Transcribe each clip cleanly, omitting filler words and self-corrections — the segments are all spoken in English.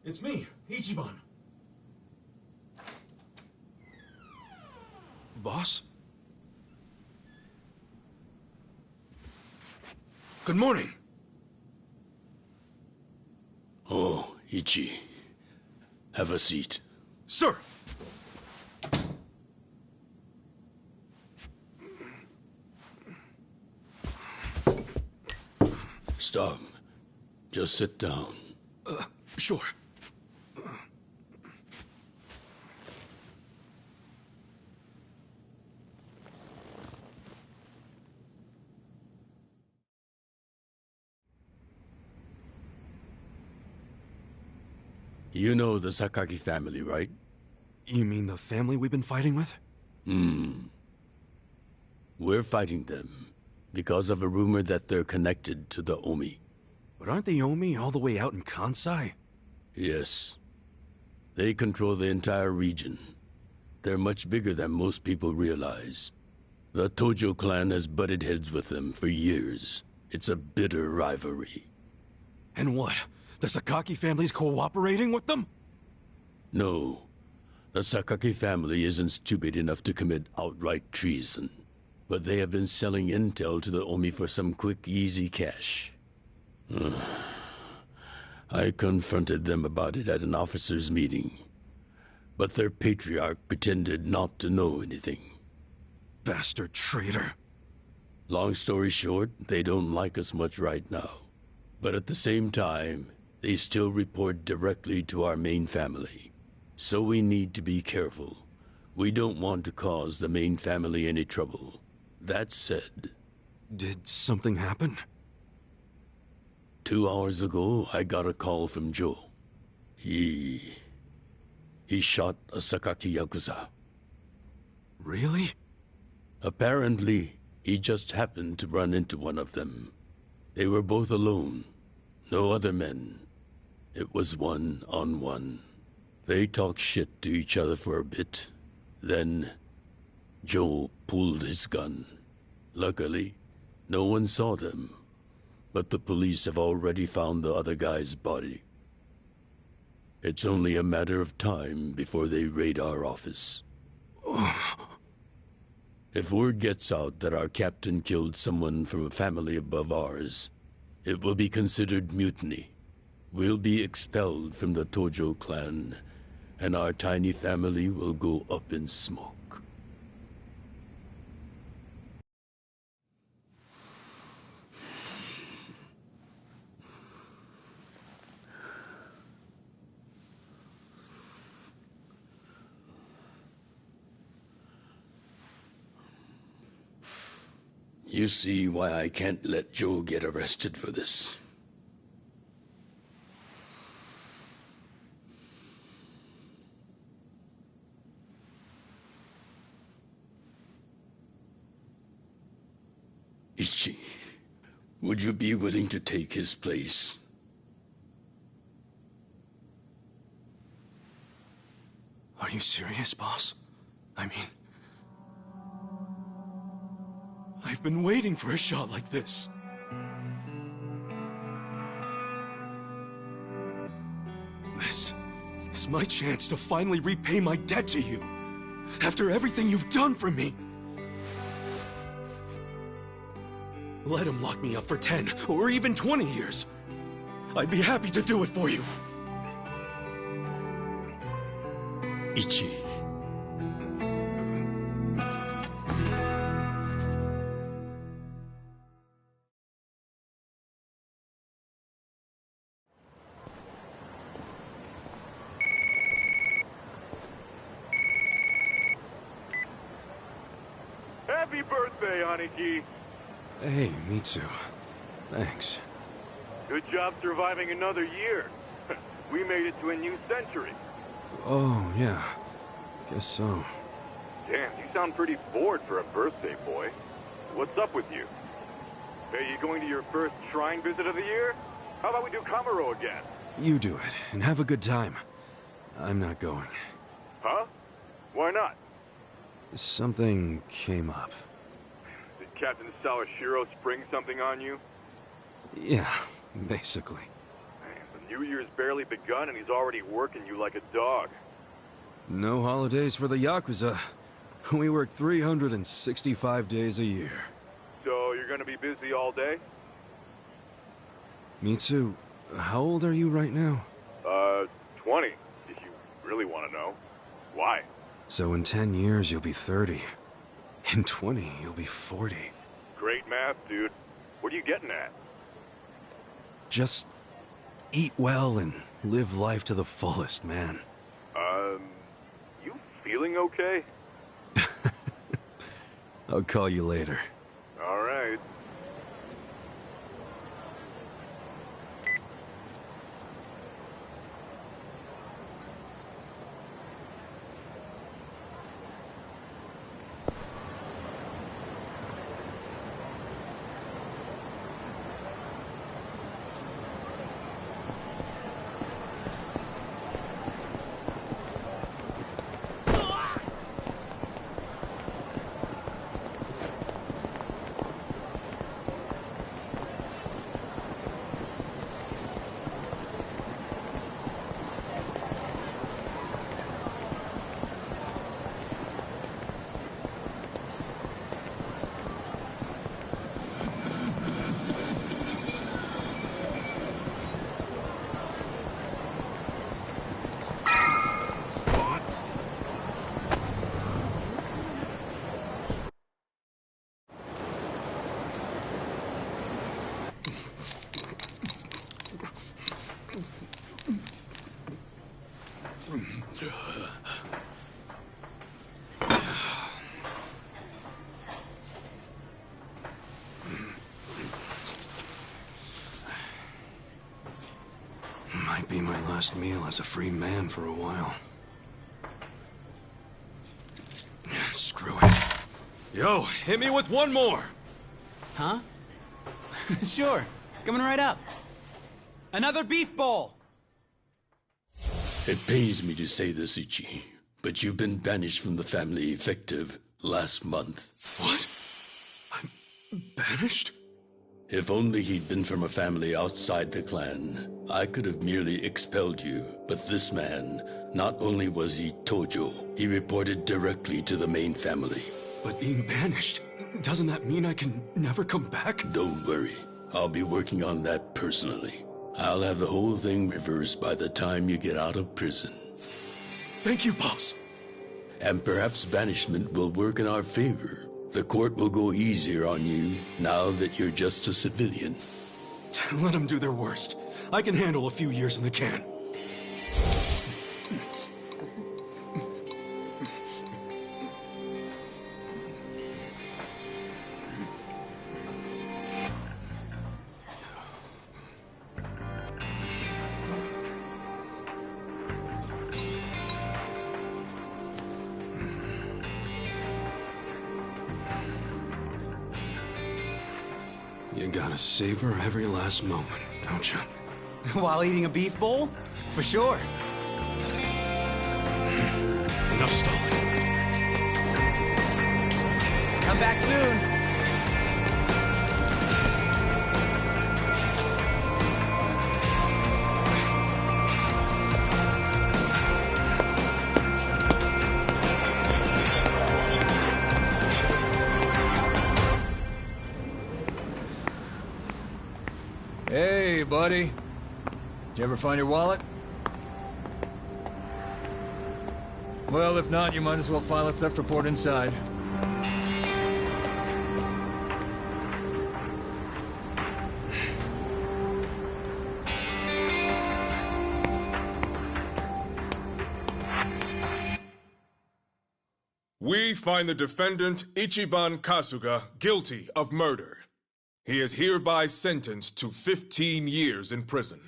It's me, Ichiban. Boss? Good morning. Oh, Ichi. Have a seat. Sir! Stop. Just sit down. Sure. You know the Sakaki family, right? You mean the family we've been fighting with? We're fighting them because of a rumor that they're connected to the Omi. But aren't the Omi all the way out in Kansai? Yes. They control the entire region. They're much bigger than most people realize. The Tojo clan has butted heads with them for years. It's a bitter rivalry. And what? The Sakaki family's cooperating with them? No. The Sakaki family isn't stupid enough to commit outright treason. But they have been selling intel to the Omi for some quick, easy cash. I confronted them about it at an officers' meeting. But their patriarch pretended not to know anything. Bastard traitor. Long story short, they don't like us much right now. But at the same time, they still report directly to our main family. So we need to be careful. We don't want to cause the main family any trouble. That said... Did something happen? 2 hours ago, I got a call from Joe. He shot a Sakaki Yakuza. Really? Apparently, he just happened to run into one of them. They were both alone. No other men. It was one-on-one. They talked shit to each other for a bit. Then, Joe pulled his gun. Luckily, no one saw them. But the police have already found the other guy's body. It's only a matter of time before they raid our office. If word gets out that our captain killed someone from a family above ours, it will be considered mutiny. We'll be expelled from the Tojo clan, and our tiny family will go up in smoke. You see why I can't let Joe get arrested for this. Ichi, would you be willing to take his place? Are you serious, boss? I mean... I've been waiting for a shot like this. This is my chance to finally repay my debt to you. After everything you've done for me. Let him lock me up for 10 or even 20 years. I'd be happy to do it for you. Ichi. Happy birthday, Aniki! Hey, Mitsu. Thanks. Good job surviving another year. We made it to a new century. Oh, yeah. Guess so. Damn, you sound pretty bored for a birthday boy. What's up with you? Hey, you going to your first shrine visit of the year? How about we do Kamaro again? You do it, and have a good time. I'm not going. Huh? Why not? Something came up. Did Captain Sawashiro spring something on you? Yeah, basically. Man, but New Year's barely begun and he's already working you like a dog. No holidays for the YAKUZA. We work 365 days a year. So you're gonna be busy all day? Me too. How old are you right now? 20, if you really want to know. Why? So in 10 years, you'll be 30. In 20, you'll be 40. Great math, dude. What are you getting at? Just eat well and live life to the fullest, man. You feeling okay? I'll call you later. All right. Might be my last meal as a free man for a while. Screw it. Yo, hit me with one more! Huh? Sure. Coming right up. Another beef bowl! It pains me to say this, Ichi, but you've been banished from the family effective last month. What? I'm banished? If only he'd been from a family outside the clan, I could have merely expelled you. But this man, not only was he Tojo, he reported directly to the main family. But being banished, doesn't that mean I can never come back? Don't worry, I'll be working on that personally. I'll have the whole thing reversed by the time you get out of prison. Thank you, boss. And perhaps banishment will work in our favor. The court will go easier on you now that you're just a civilian. Let them do their worst. I can handle a few years in the can. You gotta savor every last moment, don't you? While eating a beef bowl? For sure. Enough stalling. Come back soon. Hey, buddy. Did you ever find your wallet? Well, if not, you might as well file a theft report inside. We find the defendant, Ichiban Kasuga, guilty of murder. He is hereby sentenced to 15 years in prison.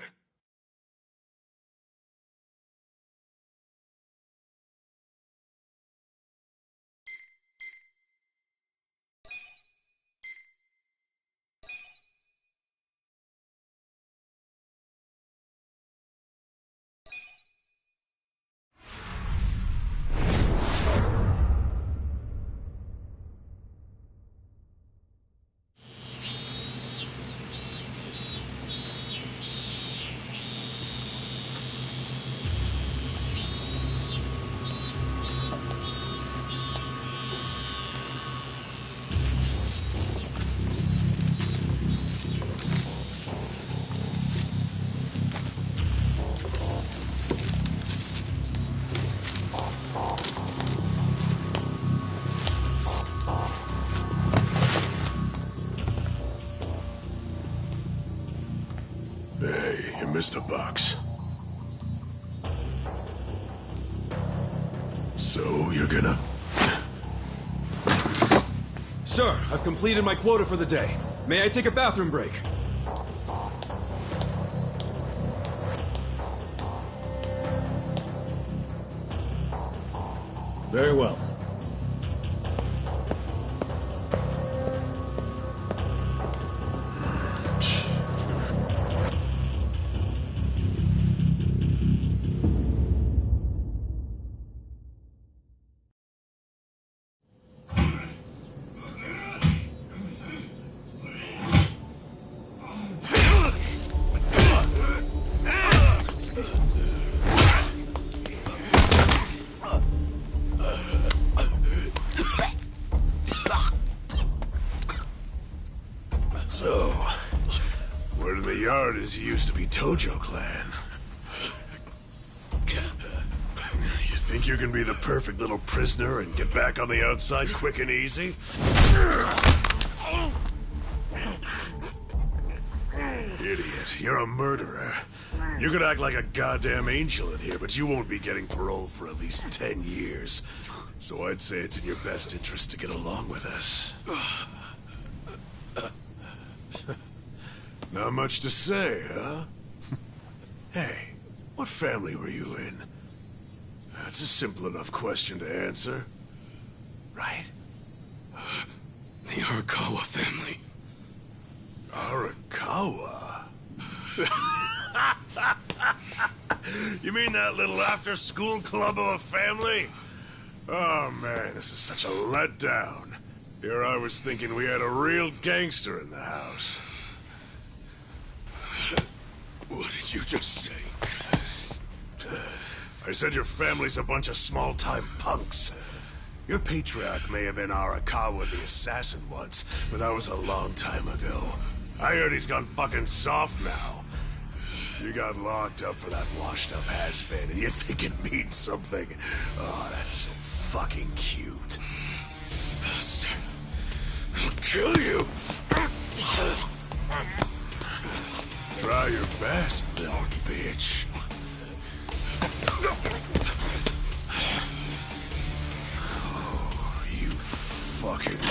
Mr. Box. So, you're gonna... Sir, I've completed my quota for the day. May I take a bathroom break? Very well. So, word in the yard is you used to be Tojo Clan. You think you can be the perfect little prisoner and get back on the outside quick and easy? Idiot, you're a murderer. You could act like a goddamn angel in here, but you won't be getting parole for at least 10 years. So I'd say it's in your best interest to get along with us. Not much to say, huh? Hey, what family were you in? That's a simple enough question to answer. Right? The Arakawa family. Arakawa? You mean that little after-school club of a family? Oh, man, this is such a letdown. Here I was thinking we had a real gangster in the house. What did you just say? I said your family's a bunch of small-time punks. Your patriarch may have been Arakawa the assassin once, but that was a long time ago. I heard he's gone fucking soft now. You got locked up for that washed-up has-been, and you think it means something. Oh, that's so fucking cute. Bastard. I'll kill you! Try your best, little bitch. Oh, you fucking...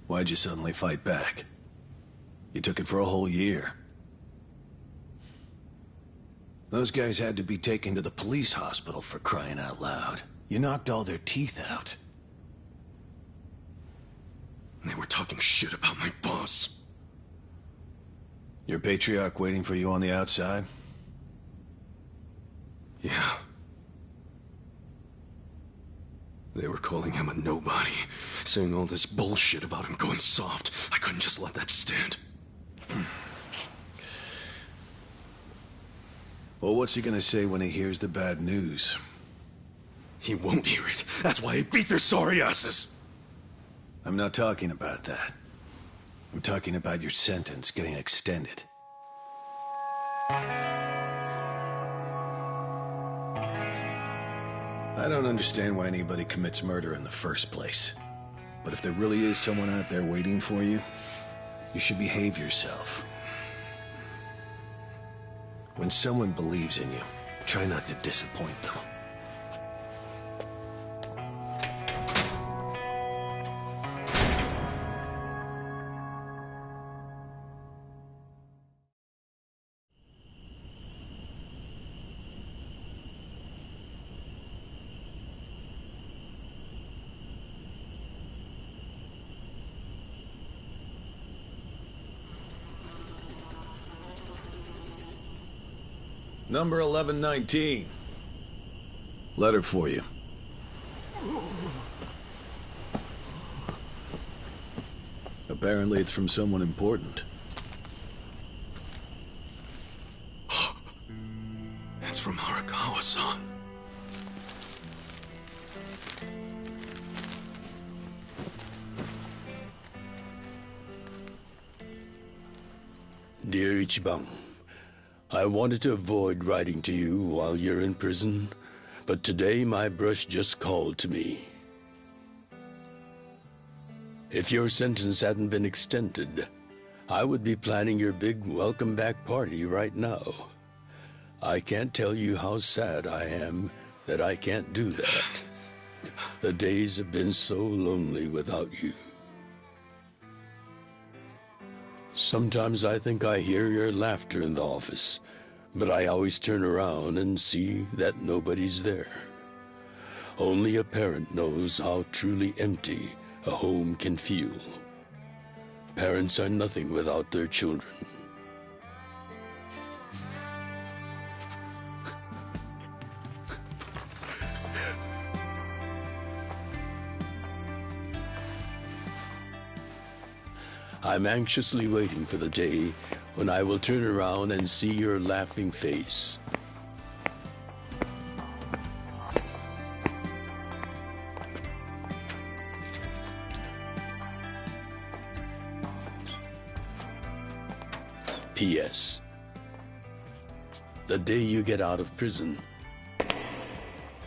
Why'd you suddenly fight back? You took it for a whole year. Those guys had to be taken to the police hospital for crying out loud. You knocked all their teeth out. They were talking shit about my boss. Your patriarch waiting for you on the outside? Yeah. They were calling him a nobody, saying all this bullshit about him going soft. I couldn't just let that stand. Well, what's he gonna say when he hears the bad news? He won't hear it. That's why I beat their sorry asses. I'm not talking about that. I'm talking about your sentence getting extended. I don't understand why anybody commits murder in the first place. But if there really is someone out there waiting for you, you should behave yourself. When someone believes in you, try not to disappoint them. Number 1119. Letter for you. Apparently it's from someone important. It's from Arakawa-san. Dear Ichiban, I wanted to avoid writing to you while you're in prison, but today my brush just called to me. If your sentence hadn't been extended, I would be planning your big welcome back party right now. I can't tell you how sad I am that I can't do that. The days have been so lonely without you. Sometimes I think I hear your laughter in the office, but I always turn around and see that nobody's there. Only a parent knows how truly empty a home can feel. Parents are nothing without their children. I'm anxiously waiting for the day when I will turn around and see your laughing face. P.S. The day you get out of prison,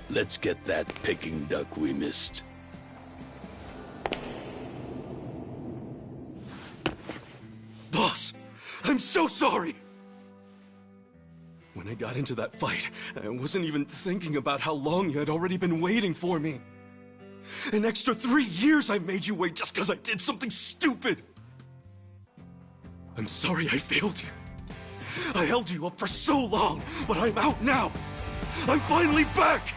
let's get that Peking duck we missed. Boss, I'm so sorry! When I got into that fight, I wasn't even thinking about how long you had already been waiting for me. An extra 3 years I made you wait just because I did something stupid! I'm sorry I failed you. I held you up for so long, but I'm out now! I'm finally back!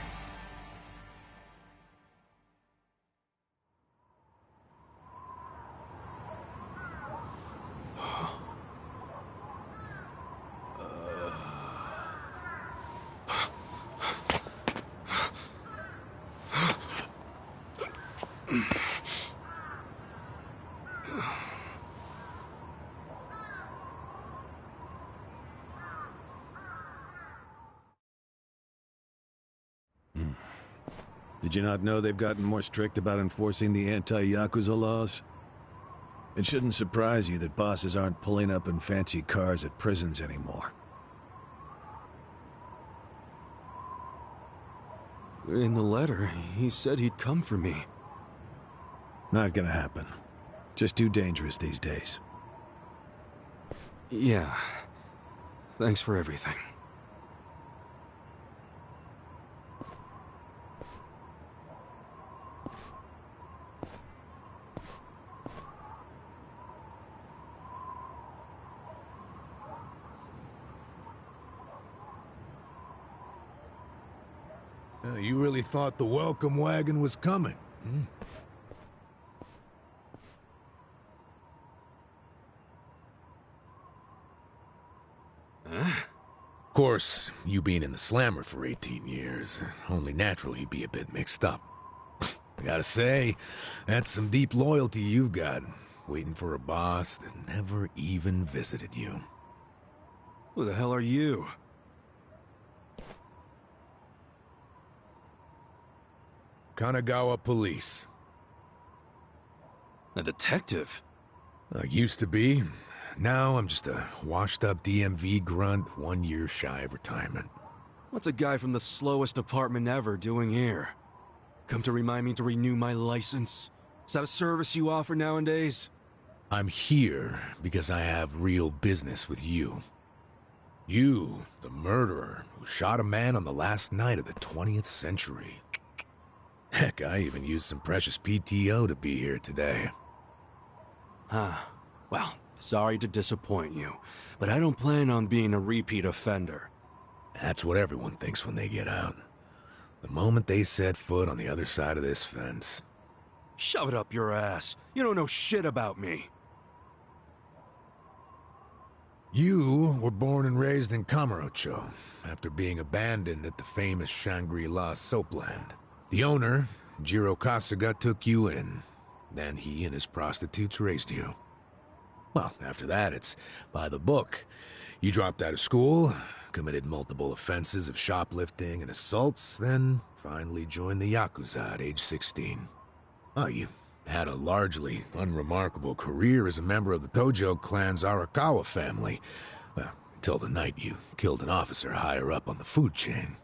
Did you not know they've gotten more strict about enforcing the anti-YAKUZA laws? It shouldn't surprise you that bosses aren't pulling up in fancy cars at prisons anymore. In the letter, he said he'd come for me. Not gonna happen. Just too dangerous these days. Yeah. Thanks for everything. You really thought the welcome wagon was coming, hmm? Of course, you being in the slammer for 18 years, only natural you'd be a bit mixed up. I gotta say, that's some deep loyalty you've got, waiting for a boss that never even visited you. Who the hell are you? Kanagawa Police. A detective? I used to be. Now I'm just a washed-up DMV grunt 1 year shy of retirement. What's a guy from the slowest department ever doing here? Come to remind me to renew my license? Is that a service you offer nowadays? I'm here because I have real business with you. You, the murderer who shot a man on the last night of the 20th century. Heck, I even used some precious PTO to be here today. Well, sorry to disappoint you, but I don't plan on being a repeat offender. That's what everyone thinks when they get out. The moment they set foot on the other side of this fence. Shove it up your ass. You don't know shit about me. You were born and raised in Kamurocho, after being abandoned at the famous Shangri-La soapland. The owner, Jiro Kasuga, took you in. Then he and his prostitutes raised you. Well, after that, it's by the book. You dropped out of school, committed multiple offenses of shoplifting and assaults, then finally joined the Yakuza at age 16. Oh, you had a largely unremarkable career as a member of the Tojo clan's Arakawa family. Well, until the night you killed an officer higher up on the food chain.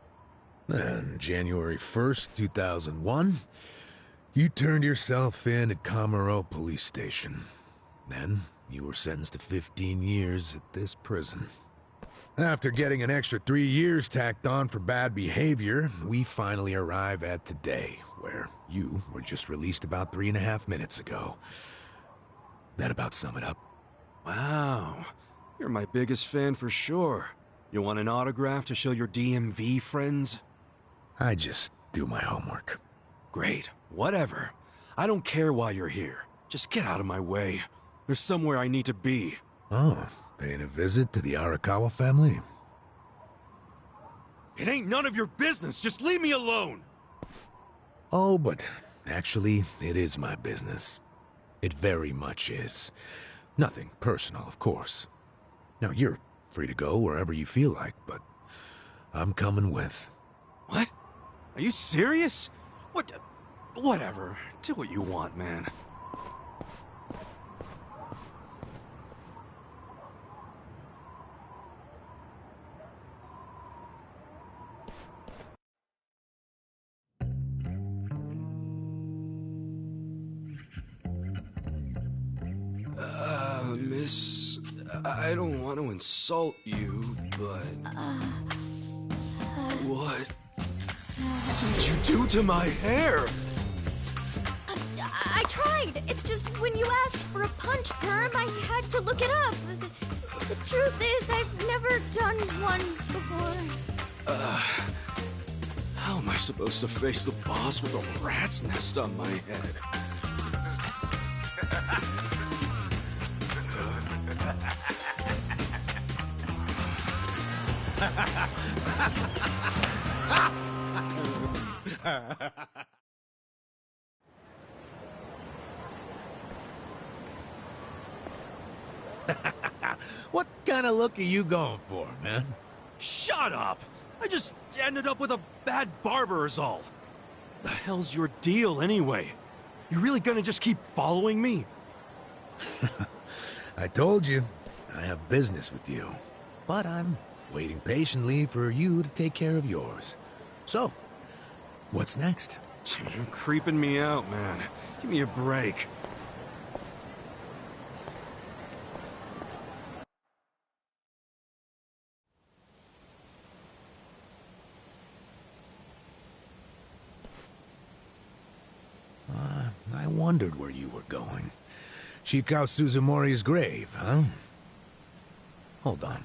Then, January 1st, 2001, you turned yourself in at Kamaro Police Station. Then, you were sentenced to 15 years at this prison. After getting an extra 3 years tacked on for bad behavior, we finally arrive at today, where you were just released about 3.5 minutes ago. That about sum it up. Wow. You're my biggest fan for sure. You want an autograph to show your DMV friends? I just do my homework. Great. Whatever. I don't care why you're here. Just get out of my way. There's somewhere I need to be. Oh, paying a visit to the Arakawa family? It ain't none of your business. Just leave me alone. Oh, but actually, it is my business. It very much is. Nothing personal, of course. Now, you're free to go wherever you feel like, but I'm coming with. What? Are you serious? What? Whatever. Do what you want, man. Miss, I don't want to insult you, but... What did you do to my hair? I tried. It's just when you asked for a punch perm, I had to look it up. The truth is, I've never done one before. How am I supposed to face the boss with a rat's nest on my head? What kind of look are you going for, man? Shut up! I just ended up with a bad barber is all. The hell's your deal anyway? You really gonna just keep following me? I told you, I have business with you. But I'm waiting patiently for you to take care of yours. So, what's next? You're creeping me out, man. Give me a break. I wondered where you were going. Shikao Suzumori's grave, huh? Hold on.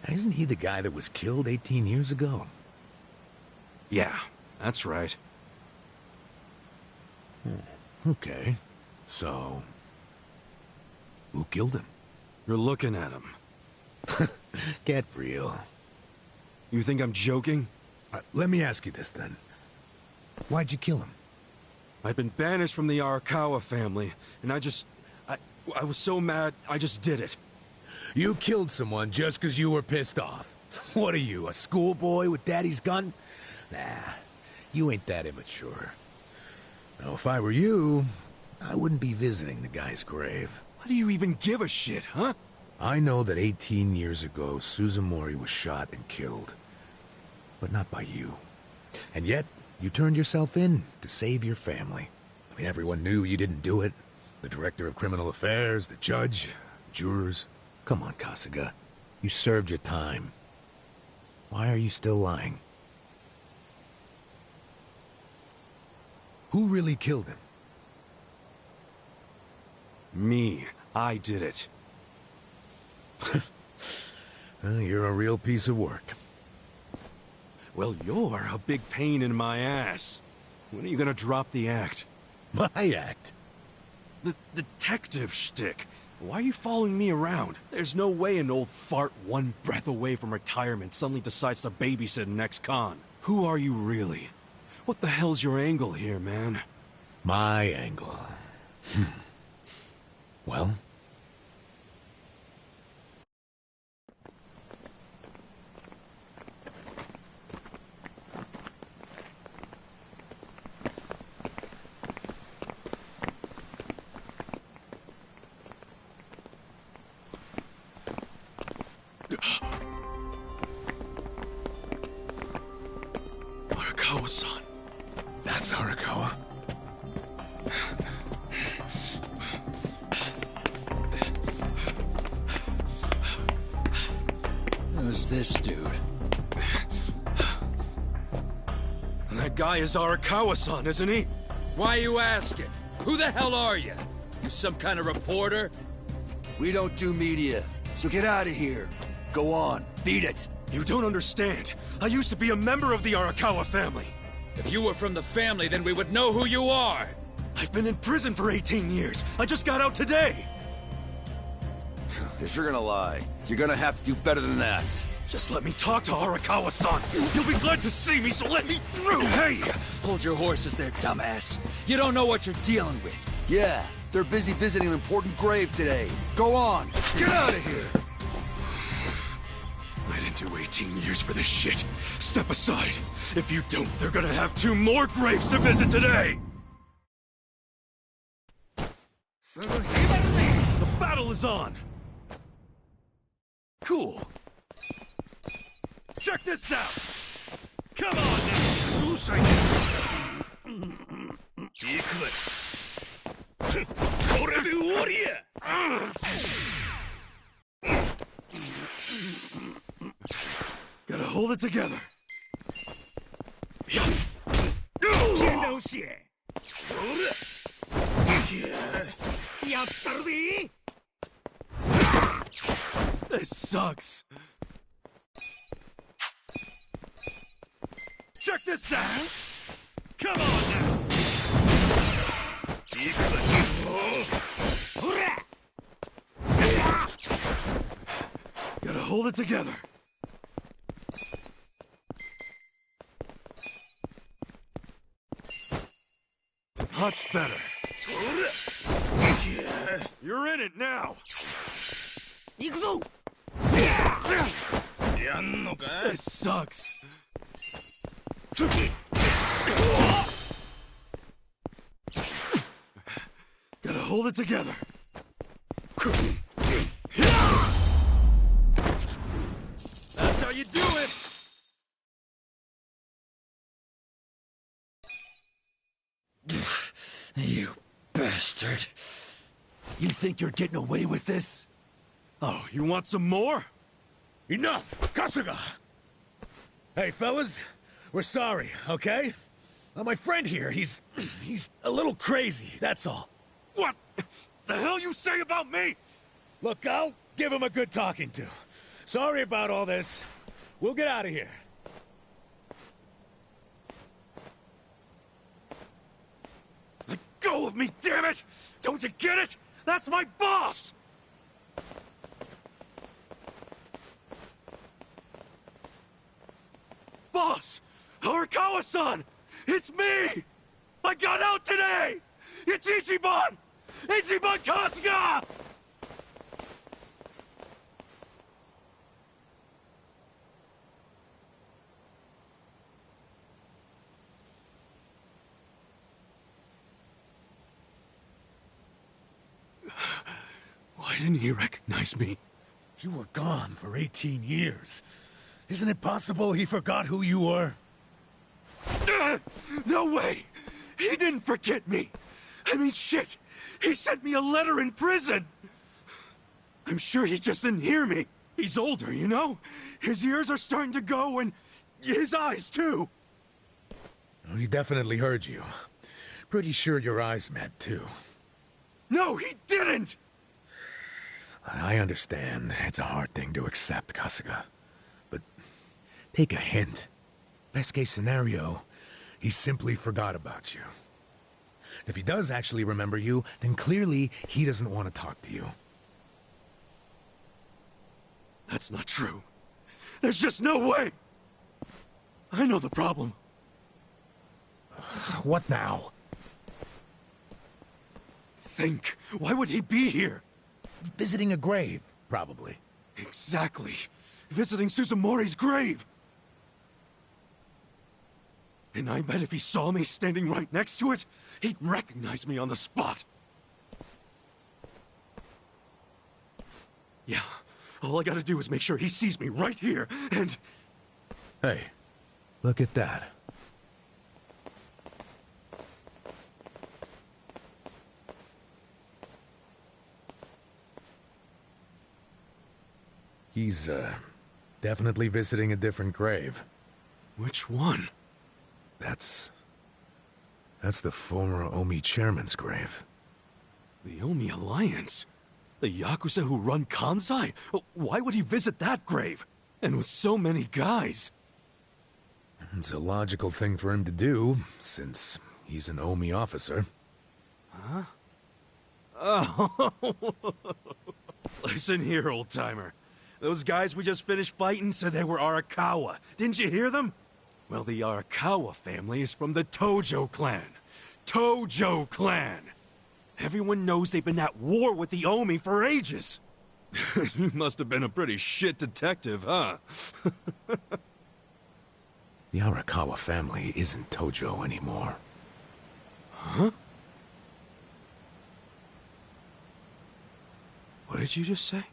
Isn't he the guy that was killed 18 years ago? Yeah, that's right. Okay. So, who killed him? You're looking at him. Get real. You think I'm joking? Let me ask you this, then. Why'd you kill him? I've been banished from the Arakawa family, and I was so mad, I just did it. You killed someone just because you were pissed off. What are you, a schoolboy with daddy's gun? Nah, you ain't that immature. Now, if I were you, I wouldn't be visiting the guy's grave. Why do you even give a shit, huh? I know that 18 years ago, Suzumori was shot and killed. But not by you. And yet, you turned yourself in to save your family. I mean, everyone knew you didn't do it. The director of criminal affairs, the judge, jurors. Come on, Kasuga. You served your time. Why are you still lying? Who really killed him? Me. I did it. You're a real piece of work. Well, you're a big pain in my ass. When are you gonna drop the act? My act? The detective shtick. Why are you following me around? There's no way an old fart one breath away from retirement suddenly decides to babysit an ex-con. Who are you really? What the hell's your angle here, man? My angle. Well? Arakawa-san. That's Arakawa? Who's this dude? That guy is Arakawa-san, isn't he? Why are you asking? Who the hell are you? You some kind of reporter? We don't do media, so get out of here. Go on, beat it. You don't understand. I used to be a member of the Arakawa family. If you were from the family, then we would know who you are. I've been in prison for 18 years. I just got out today. If you're gonna lie, you're gonna have to do better than that. Just let me talk to Arakawa-san. He'll be glad to see me, so let me through. Hey! Hold your horses there, dumbass. You don't know what you're dealing with. Yeah, they're busy visiting an important grave today. Go on, get out of here! I didn't do 18 years for this shit. Step aside. If you don't, they're gonna have 2 more graves to visit today! The battle is on! Cool. Check this out! Come on Gotta hold it together. This sucks. Check this out! Come on now! Gotta hold it together. Much better. You're in it now! This sucks. Gotta hold it together. That's how you do it! You bastard. You think you're getting away with this? Oh, you want some more? Enough! Kasuga! Hey, fellas, we're sorry, okay? My friend here, he's a little crazy, that's all. What the hell you say about me? Look, I'll give him a good talking to. Sorry about all this. We'll get out of here. Let go of me, damn it! Don't you get it? That's my boss! Boss! Arakawa-san! It's me! I got out today! It's Ichiban! Ichiban Kasuga! Why didn't he recognize me? You were gone for 18 years. Isn't it possible he forgot who you were? No way! He didn't forget me! I mean, shit! He sent me a letter in prison! I'm sure he just didn't hear me. He's older, you know? His ears are starting to go, and his eyes, too. Oh, he definitely heard you. Pretty sure your eyes met, too. No, he didn't! I understand. It's a hard thing to accept, Kasuga. But take a hint. Best case scenario, he simply forgot about you. If he does actually remember you, then clearly he doesn't want to talk to you. That's not true. There's just no way! I know the problem. What now? Think. Why would he be here? Visiting a grave, probably. Exactly. Visiting Suzumori's grave. And I bet if he saw me standing right next to it, he'd recognize me on the spot. Yeah, all I gotta do is make sure he sees me right here, and... Hey, look at that. He's, definitely visiting a different grave. Which one? That's the former Omi chairman's grave. The Omi Alliance? The Yakuza who run Kansai? Why would he visit that grave? And with so many guys? It's a logical thing for him to do, since he's an Omi officer. Huh? Oh. Listen here, old-timer. Those guys we just finished fighting said they were Arakawa. Didn't you hear them? Well, the Arakawa family is from the Tojo clan. Tojo clan! Everyone knows they've been at war with the Omi for ages. You must have been a pretty shit detective, huh? The Arakawa family isn't Tojo anymore. Huh? What did you just say?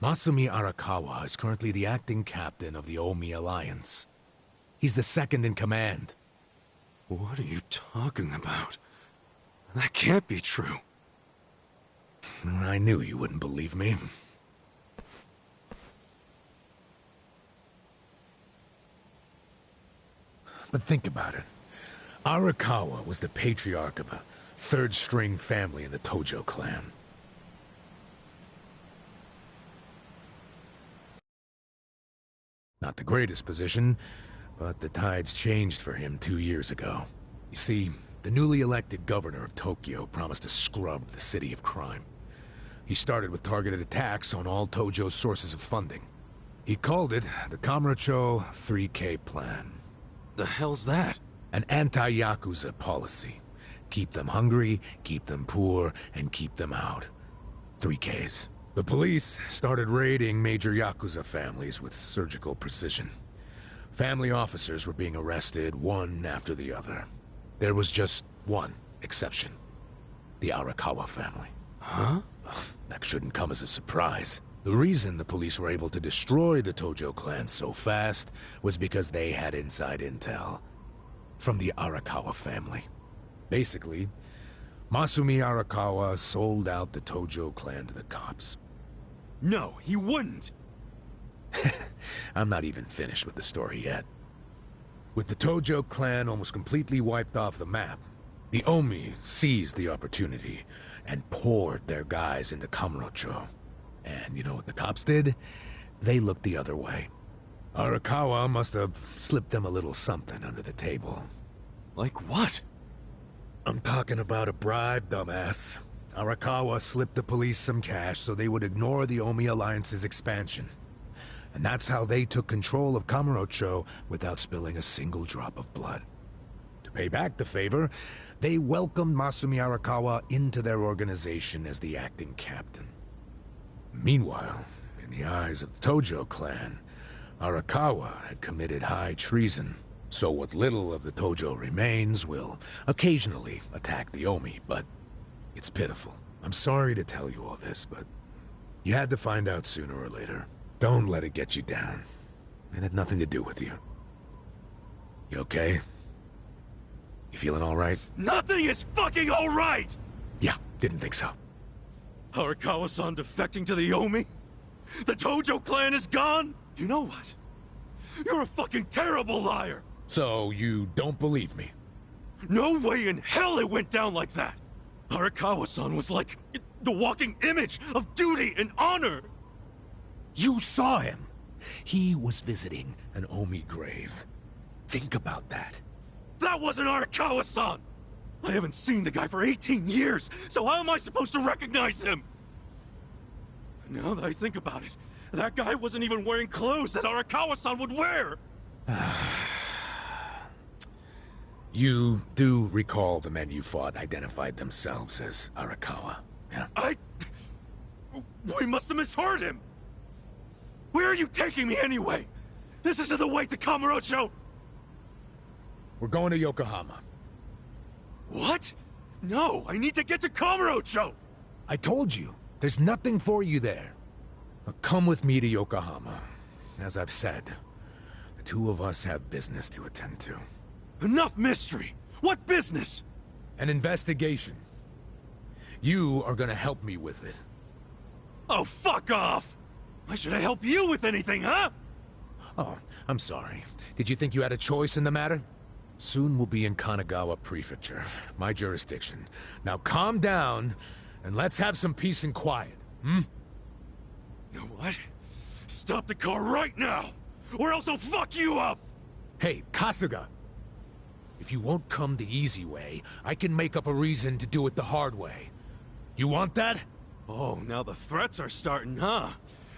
Masumi Arakawa is currently the acting captain of the Omi Alliance. He's the second in command. What are you talking about? That can't be true. I knew you wouldn't believe me. But think about it. Arakawa was the patriarch of a third-string family in the Tojo clan. Not the greatest position, but the tides changed for him 2 years ago. You see, the newly elected governor of Tokyo promised to scrub the city of crime. He started with targeted attacks on all Tojo's sources of funding. He called it the Kamurocho 3K Plan. The hell's that? An anti-Yakuza policy. Keep them hungry, keep them poor, and keep them out. 3Ks. The police started raiding major Yakuza families with surgical precision. Family officers were being arrested one after the other. There was just one exception. The Arakawa family. Huh? That shouldn't come as a surprise. The reason the police were able to destroy the Tojo clan so fast was because they had inside intel from the Arakawa family. Basically, Masumi Arakawa sold out the Tojo clan to the cops. No, he wouldn't! I'm not even finished with the story yet. With the Tojo clan almost completely wiped off the map, the Omi seized the opportunity and poured their guys into Kamurocho. And you know what the cops did? They looked the other way. Arakawa must have slipped them a little something under the table. Like what? I'm talking about a bribe, dumbass. Arakawa slipped the police some cash so they would ignore the Omi Alliance's expansion. And that's how they took control of Kamurocho without spilling a single drop of blood. To pay back the favor, they welcomed Masumi Arakawa into their organization as the acting captain. Meanwhile, in the eyes of the Tojo clan, Arakawa had committed high treason. So what little of the Tojo remains will occasionally attack the Omi, but it's pitiful. I'm sorry to tell you all this, but you had to find out sooner or later. Don't let it get you down. It had nothing to do with you. You okay? You feeling all right? Nothing is fucking all right! Yeah, didn't think so. Arakawa-san defecting to the Omi? The Tojo clan is gone? You know what? You're a fucking terrible liar! So, you don't believe me? No way in hell it went down like that! Arakawa-san was like the walking image of duty and honor! You saw him! He was visiting an Omi grave. Think about that. That wasn't Arakawa-san! I haven't seen the guy for 18 years, so how am I supposed to recognize him? Now that I think about it, that guy wasn't even wearing clothes that Arakawa-san would wear! You do recall the men you fought identified themselves as Arakawa, yeah? We must have misheard him! Where are you taking me anyway? This isn't the way to Kamurocho! We're going to Yokohama. What? No, I need to get to Kamurocho! I told you, there's nothing for you there. Now come with me to Yokohama. As I've said, the two of us have business to attend to. Enough mystery! What business? An investigation. You are gonna help me with it. Oh, fuck off! Why should I help you with anything, huh? Oh, I'm sorry. Did you think you had a choice in the matter? Soon we'll be in Kanagawa Prefecture, my jurisdiction. Now calm down, and let's have some peace and quiet, hmm? You know what? Stop the car right now, or else I'll fuck you up! Hey, Kasuga! If you won't come the easy way, I can make up a reason to do it the hard way. You want that? Oh, now the threats are starting, huh?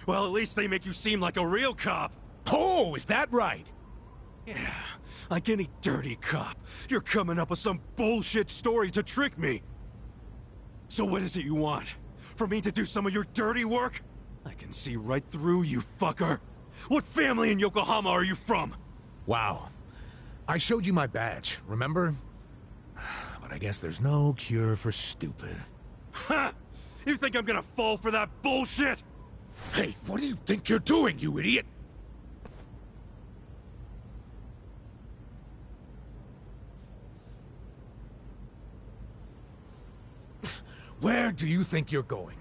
Well, at least they make you seem like a real cop. Oh, is that right? Yeah, like any dirty cop. You're coming up with some bullshit story to trick me. So what is it you want? For me to do some of your dirty work? I can see right through you, fucker. What family in Yokohama are you from? Wow. I showed you my badge, remember? But I guess there's no cure for stupid. Ha! You think I'm gonna fall for that bullshit? Hey, what do you think you're doing, you idiot? Where do you think you're going?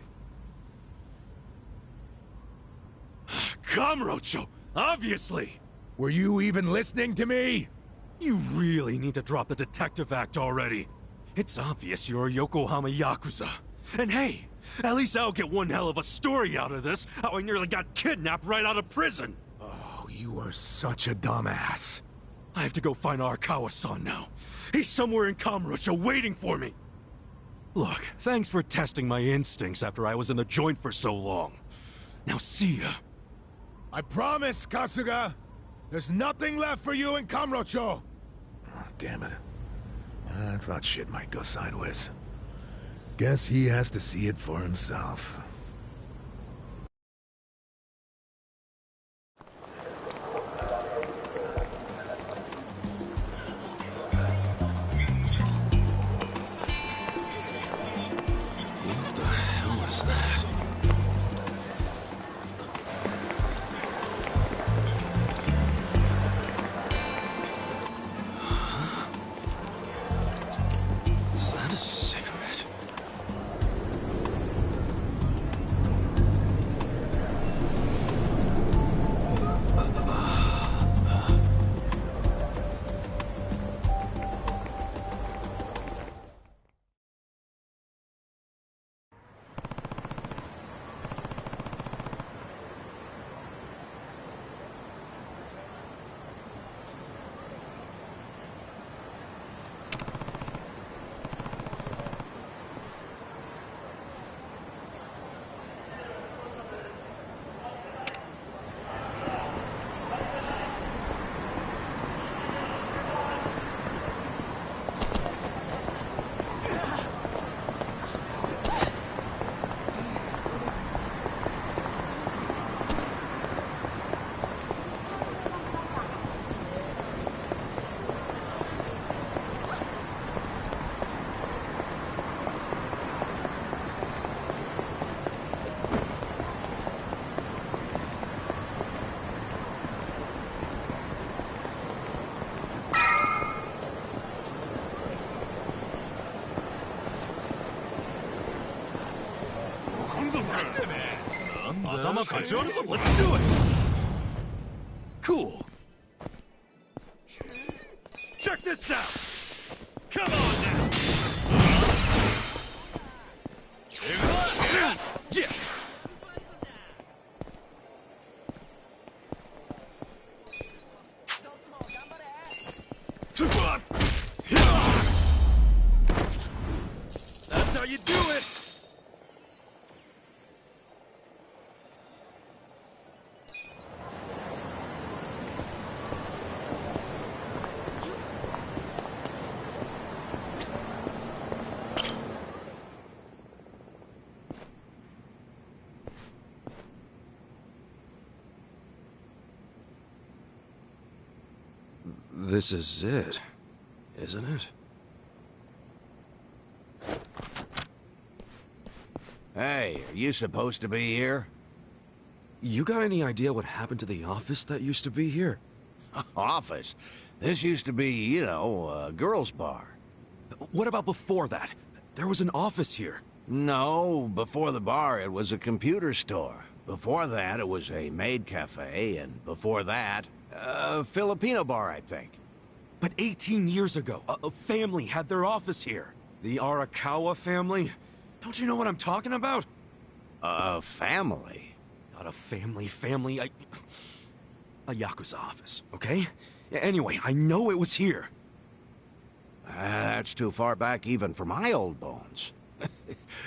Kamurocho, obviously! Were you even listening to me? You really need to drop the detective act already. It's obvious you're a Yokohama Yakuza. And hey, at least I'll get one hell of a story out of this, how I nearly got kidnapped right out of prison. Oh, you are such a dumbass. I have to go find Arakawa-san now. He's somewhere in Kamurocho waiting for me. Look, thanks for testing my instincts after I was in the joint for so long. Now see ya. I promise, Kasuga! There's nothing left for you in Kamurocho! Oh, damn it. I thought shit might go sideways. Guess he has to see it for himself. What the hell is that? Is that a cigarette? Let's do it! Cool. Check this out! Come on now! Yeah! That's how you do it! This is it, isn't it? Hey, are you supposed to be here? You got any idea what happened to the office that used to be here? Office? This used to be, you know, a girls' bar. What about before that? There was an office here. No, before the bar it was a computer store. Before that, it was a maid cafe, and before that, a Filipino bar, I think. But 18 years ago, a family had their office here. The Arakawa family? Don't you know what I'm talking about? A family? Not a family, a YAKUZA office, okay? Anyway, I know it was here. That's too far back even for my old bones.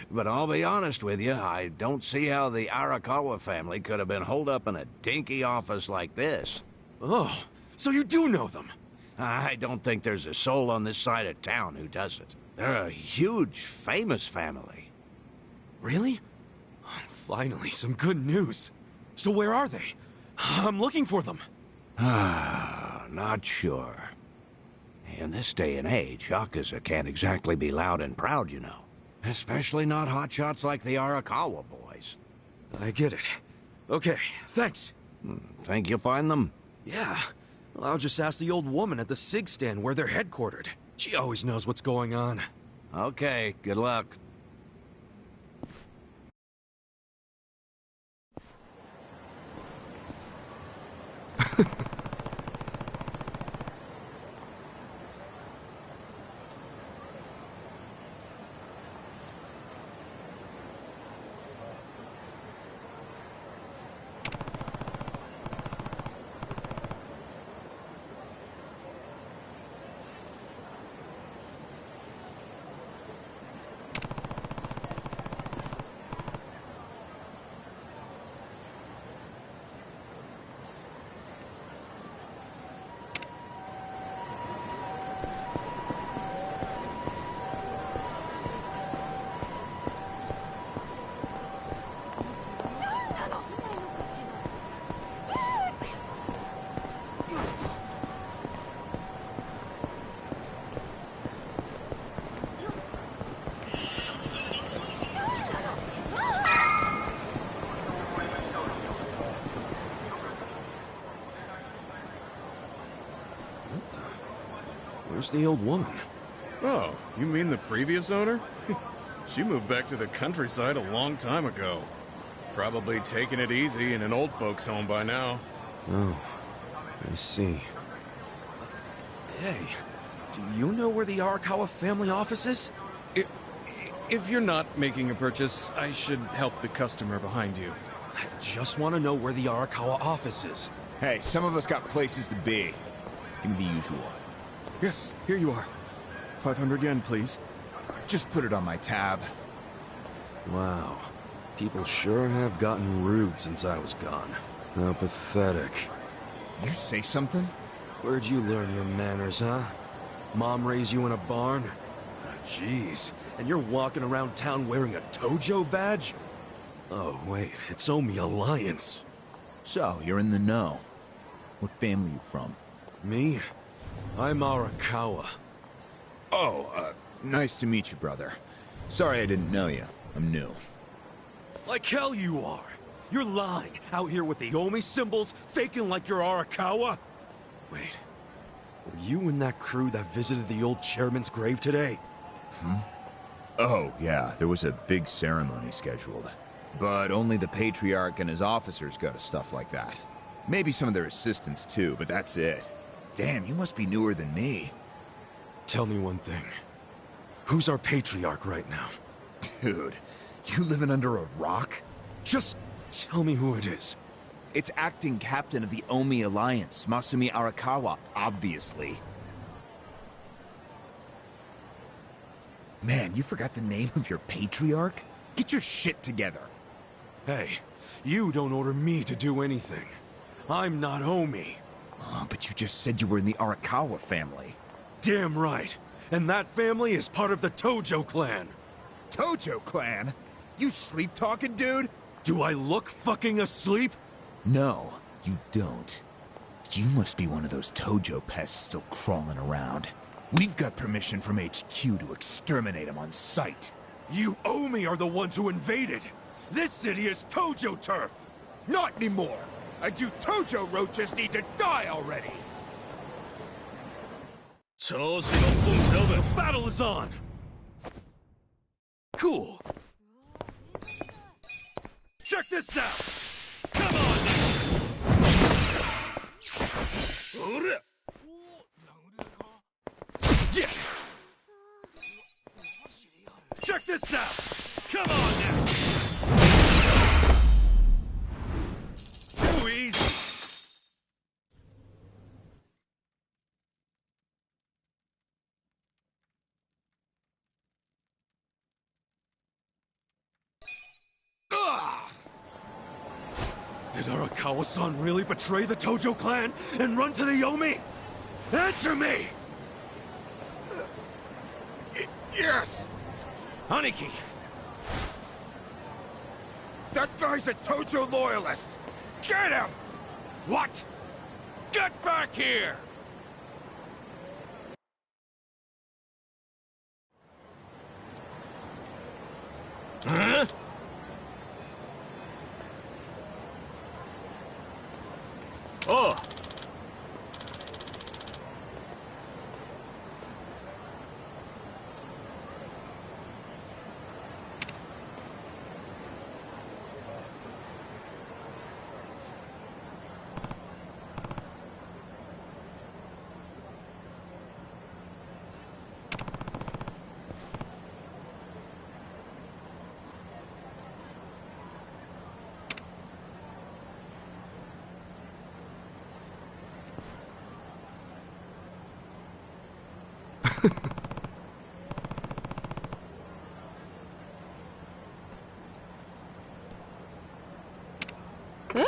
But I'll be honest with you, I don't see how the Arakawa family could have been holed up in a dinky office like this. Oh, so you do know them? I don't think there's a soul on this side of town who doesn't. They're a huge, famous family. Really? Finally, some good news. So where are they? I'm looking for them. Not sure. In this day and age, Yakuza can't exactly be loud and proud, you know. Especially not hotshots like the Arakawa boys. I get it. Okay, thanks. Think you'll find them? Yeah. Well, I'll just ask the old woman at the SIG stand where they're headquartered. She always knows what's going on. Okay, good luck. Where's the old woman? Oh, you mean the previous owner? She moved back to the countryside a long time ago. Probably taking it easy in an old folks' home by now. Oh, I see. Hey, do you know where the Arakawa family office is? If you're not making a purchase, I should help the customer behind you. I just want to know where the Arakawa office is. Hey, some of us got places to be. Give me the usual. Yes, here you are. 500 yen, please. Just put it on my tab. Wow. People sure have gotten rude since I was gone. How pathetic. You say something? Where'd you learn your manners, huh? Mom raised you in a barn? Jeez. And you're walking around town wearing a Tojo badge? Oh, wait. It's Omi Alliance. So, you're in the know. What family you from? Me? I'm Arakawa. Oh, nice to meet you, brother. Sorry I didn't know you. I'm new. Like hell you are. You're lying. Out here with the Omi symbols, faking like you're Arakawa. Wait. Were you in that crew that visited the old chairman's grave today? Oh, yeah. There was a big ceremony scheduled. But only the Patriarch and his officers go to stuff like that. Maybe some of their assistants too, but that's it. Damn, you must be newer than me. Tell me one thing. Who's our Patriarch right now? Dude, you living under a rock? Just tell me who it is. It's acting captain of the Omi Alliance, Masumi Arakawa, obviously. Man, you forgot the name of your Patriarch? Get your shit together. Hey, you don't order me to do anything. I'm not Omi. Oh, but you just said you were in the Arakawa family. Damn right. And that family is part of the Tojo clan. Tojo clan? You sleep-talking, dude? Do I look fucking asleep? No, you don't. You must be one of those Tojo pests still crawling around. We've got permission from HQ to exterminate them on sight. You Omi are the ones who invaded. This city is Tojo turf. Not anymore. And you Tojo roaches need to die already. The battle is on. Cool. Check this out. Yeah. Check this out! Come on now! Too easy! Did Arakawa-san really betray the Tojo clan and run to the Yomi? Answer me! Yes! Aniki! That guy's a Tojo loyalist! Get him! What? Get back here! Huh? Oh! Huh?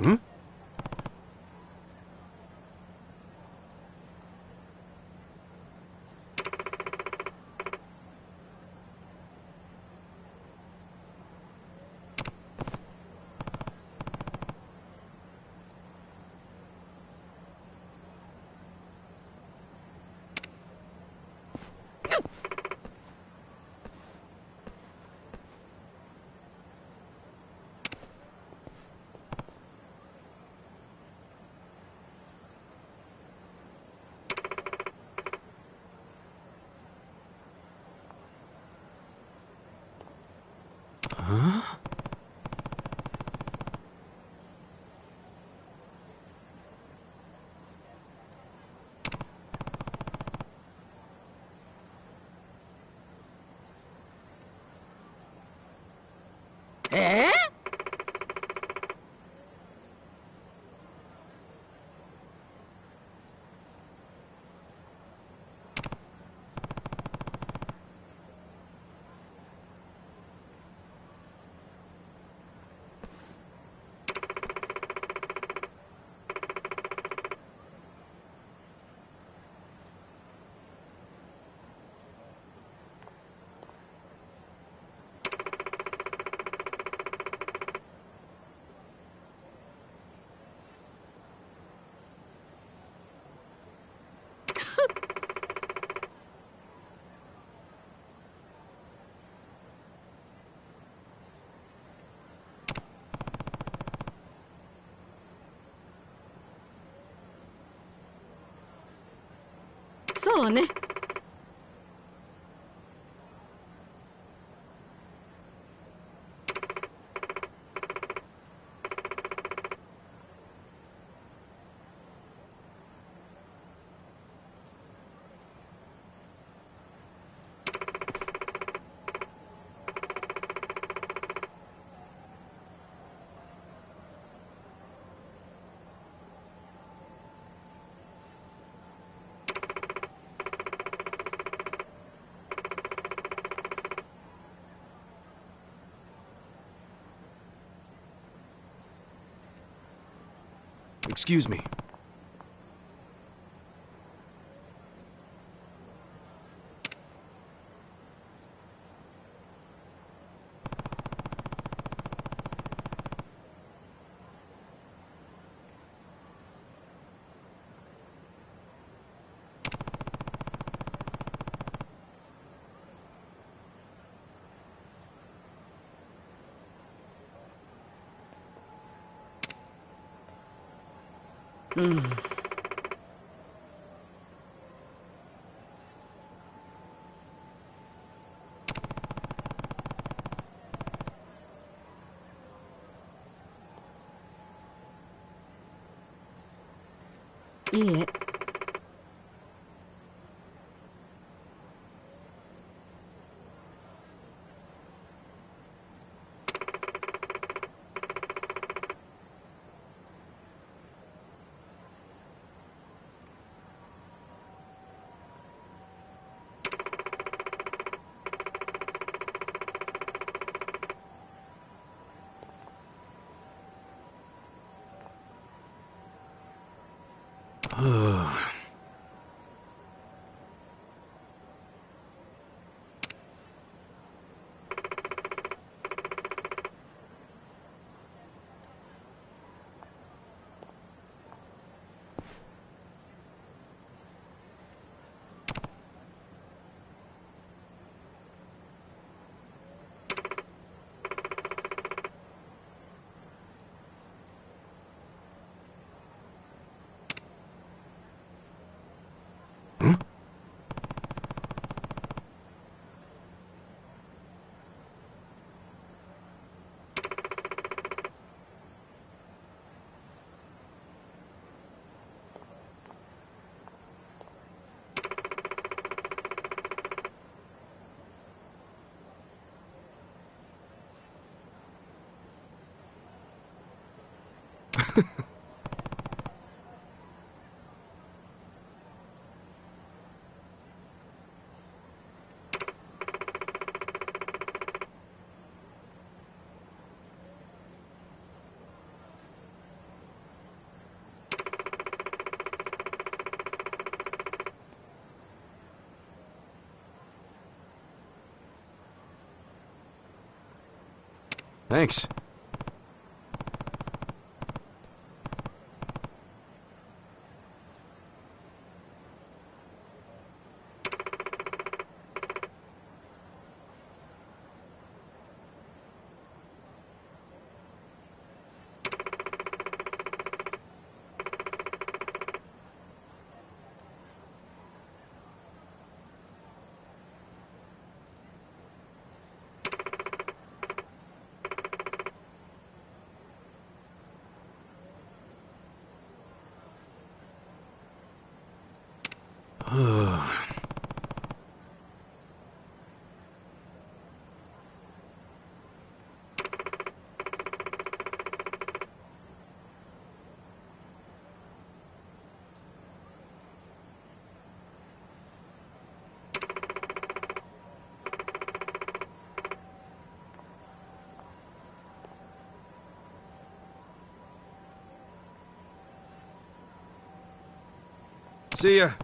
Hmm? Huh? Eh?そうね。Excuse me. いいえ。Thanks. See ya.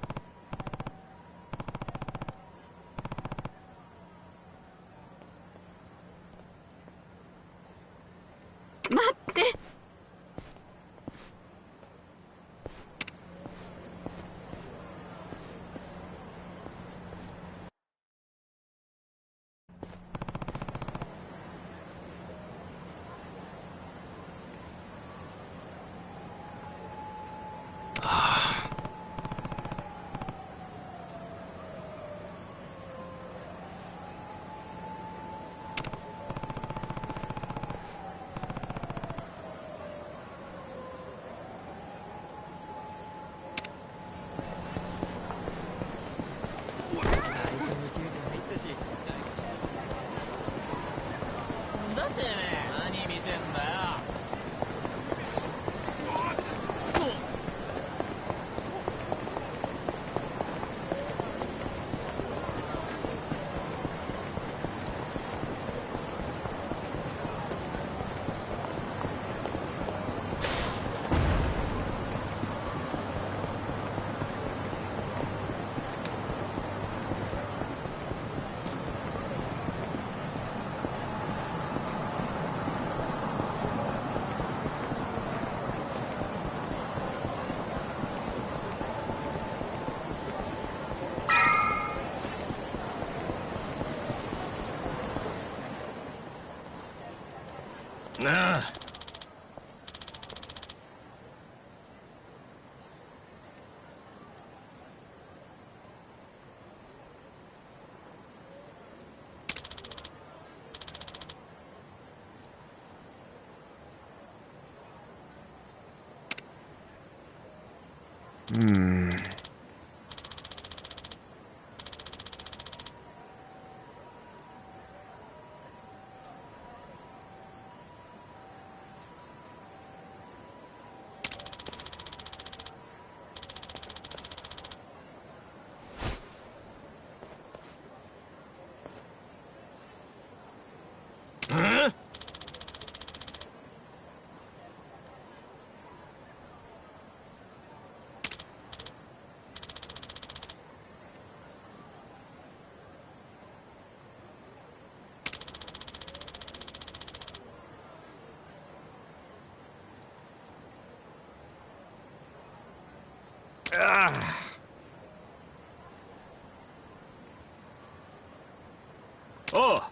Oh!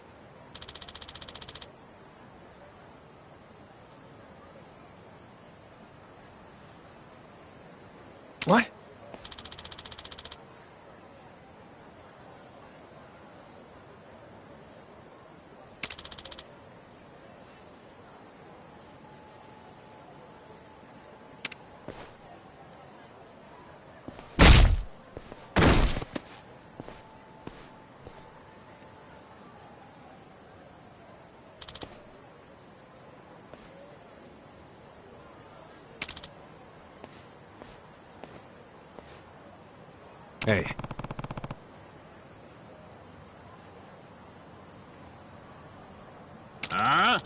What? Hey. Huh?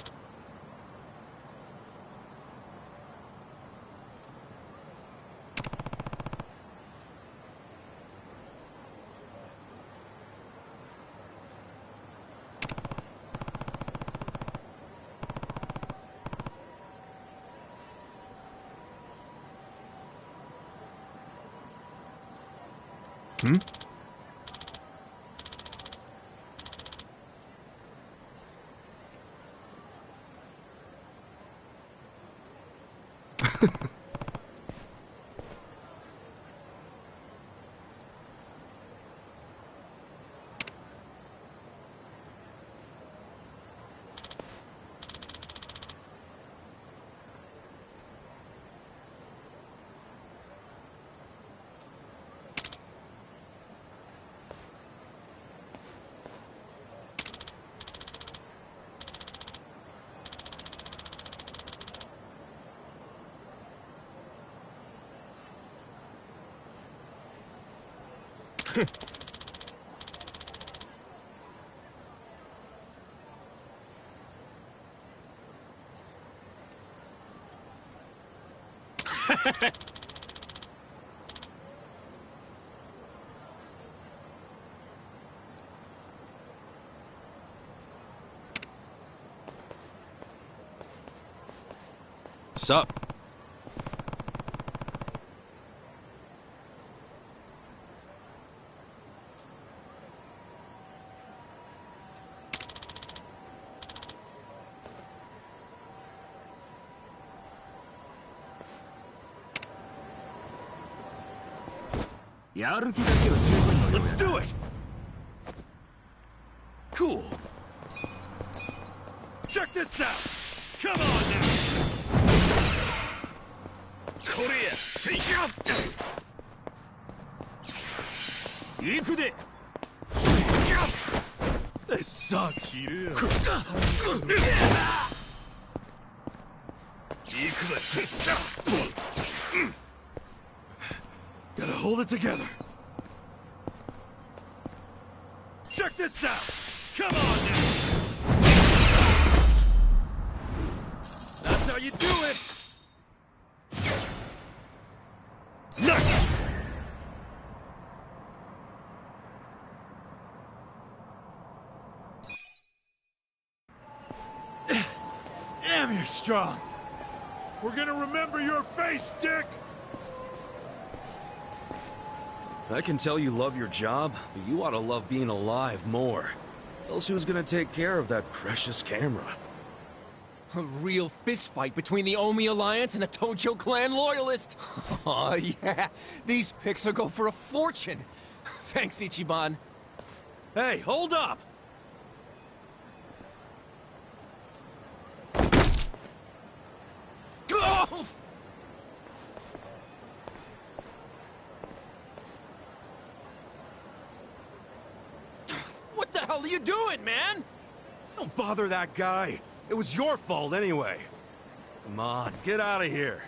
Hmm? Sup? Let's do it! Cool. Check this out. Come on now. Korea, shake up. This sucks. Gotta hold it together. Check this out. Come on now. That's how you do it. Nice. Damn, you're strong. We're gonna remember your face, Dick! I can tell you love your job, but you ought to love being alive more. Else who's gonna take care of that precious camera? A real fistfight between the Omi Alliance and a Tojo clan loyalist. Oh yeah, these pics will go for a fortune. Thanks, Ichiban. Hey, hold up! Oh! hell are you doing, man? Don't bother that guy. It was your fault anyway. Come on, get out of here.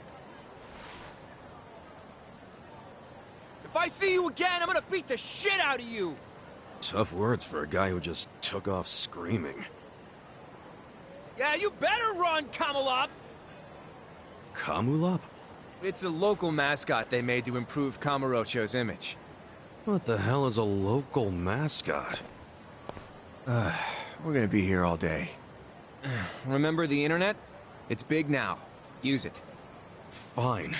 If I see you again, I'm gonna beat the shit out of you! Tough words for a guy who just took off screaming. Yeah, you better run, Kamalop! Kamulop? It's a local mascot they made to improve Kamurocho's image. What the hell is a local mascot? We're gonna be here all day. Remember the internet? It's big now. Use it. Fine.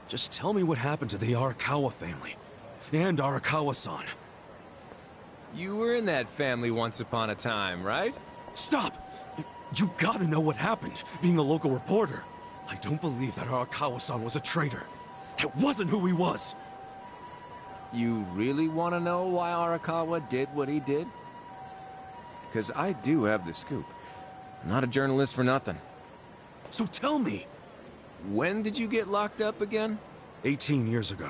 Just tell me what happened to the Arakawa family. And Arakawa-san. You were in that family once upon a time, right? Stop! You gotta know what happened, being a local reporter. I don't believe that Arakawa-san was a traitor. That wasn't who he was! You really want to know why Arakawa did what he did? Because I do have the scoop. I'm not a journalist for nothing. So tell me! When did you get locked up again? 18 years ago.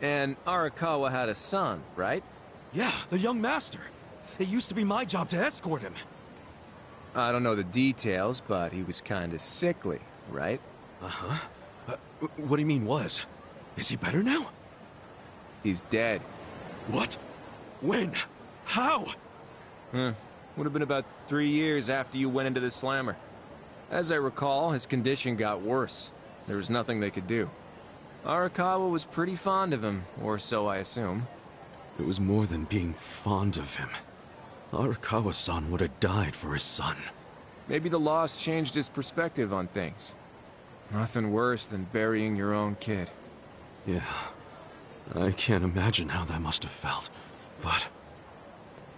And Arakawa had a son, right? Yeah, the young master. It used to be my job to escort him. I don't know the details, but he was kinda sickly, right? Uh-huh. What do you mean was? Is he better now? He's dead. What? When? How? Would have been about 3 years after you went into the slammer. As I recall, his condition got worse. There was nothing they could do. Arakawa was pretty fond of him, or so I assume. It was more than being fond of him. Arakawa-san would have died for his son. Maybe the loss changed his perspective on things. Nothing worse than burying your own kid. Yeah. I can't imagine how that must have felt. But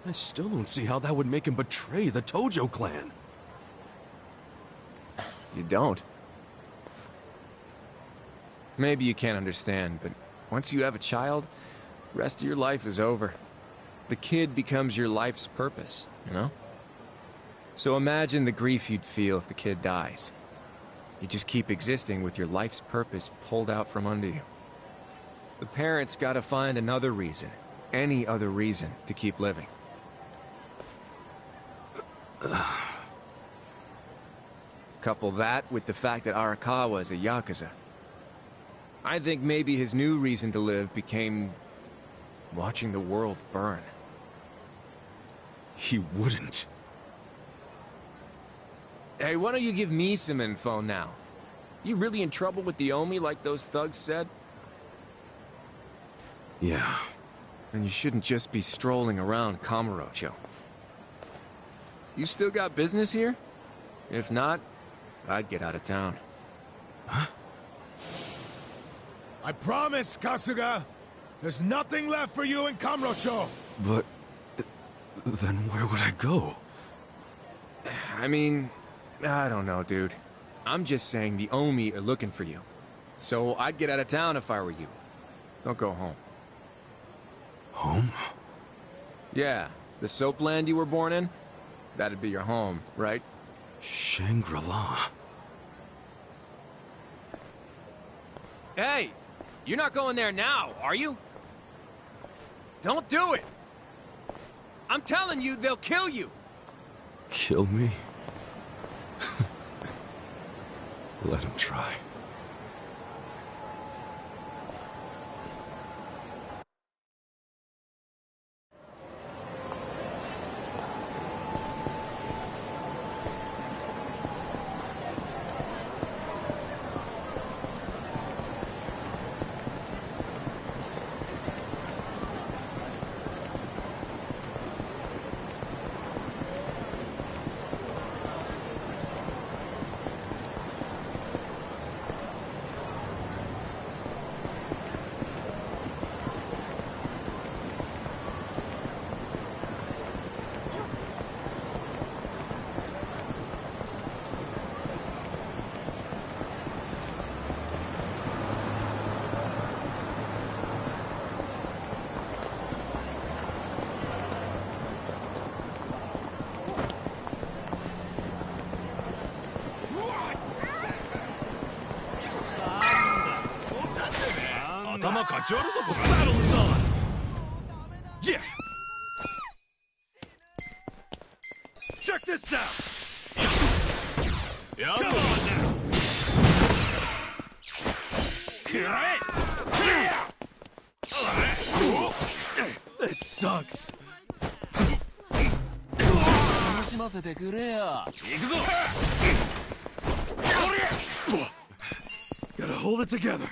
I still don't see how that would make him betray the Tojo clan. You don't? Maybe you can't understand, but once you have a child, the rest of your life is over. The kid becomes your life's purpose, you know? So imagine the grief you'd feel if the kid dies. You just keep existing with your life's purpose pulled out from under you. The parents gotta find another reason, any other reason, to keep living. Couple that with the fact that Arakawa is a YAKUZA. I think maybe his new reason to live became watching the world burn. He wouldn't. Hey, why don't you give me some info now? You really in trouble with the Omi like those thugs said? Yeah. And you shouldn't just be strolling around Kamurocho. You still got business here? If not, I'd get out of town. Huh? I promise, Kasuga! There's nothing left for you in Kamurocho! But then where would I go? I mean, I don't know, dude. I'm just saying the Omi are looking for you. So I'd get out of town if I were you. Don't go home. Home? Yeah, the soapland you were born in? That'd be your home, right? Shangri-La. Hey! You're not going there now, are you? Don't do it! I'm telling you, they'll kill you! Kill me? Let him try. Battle is on! Yeah! this out! Come on now! This sucks. Gotta hold it together.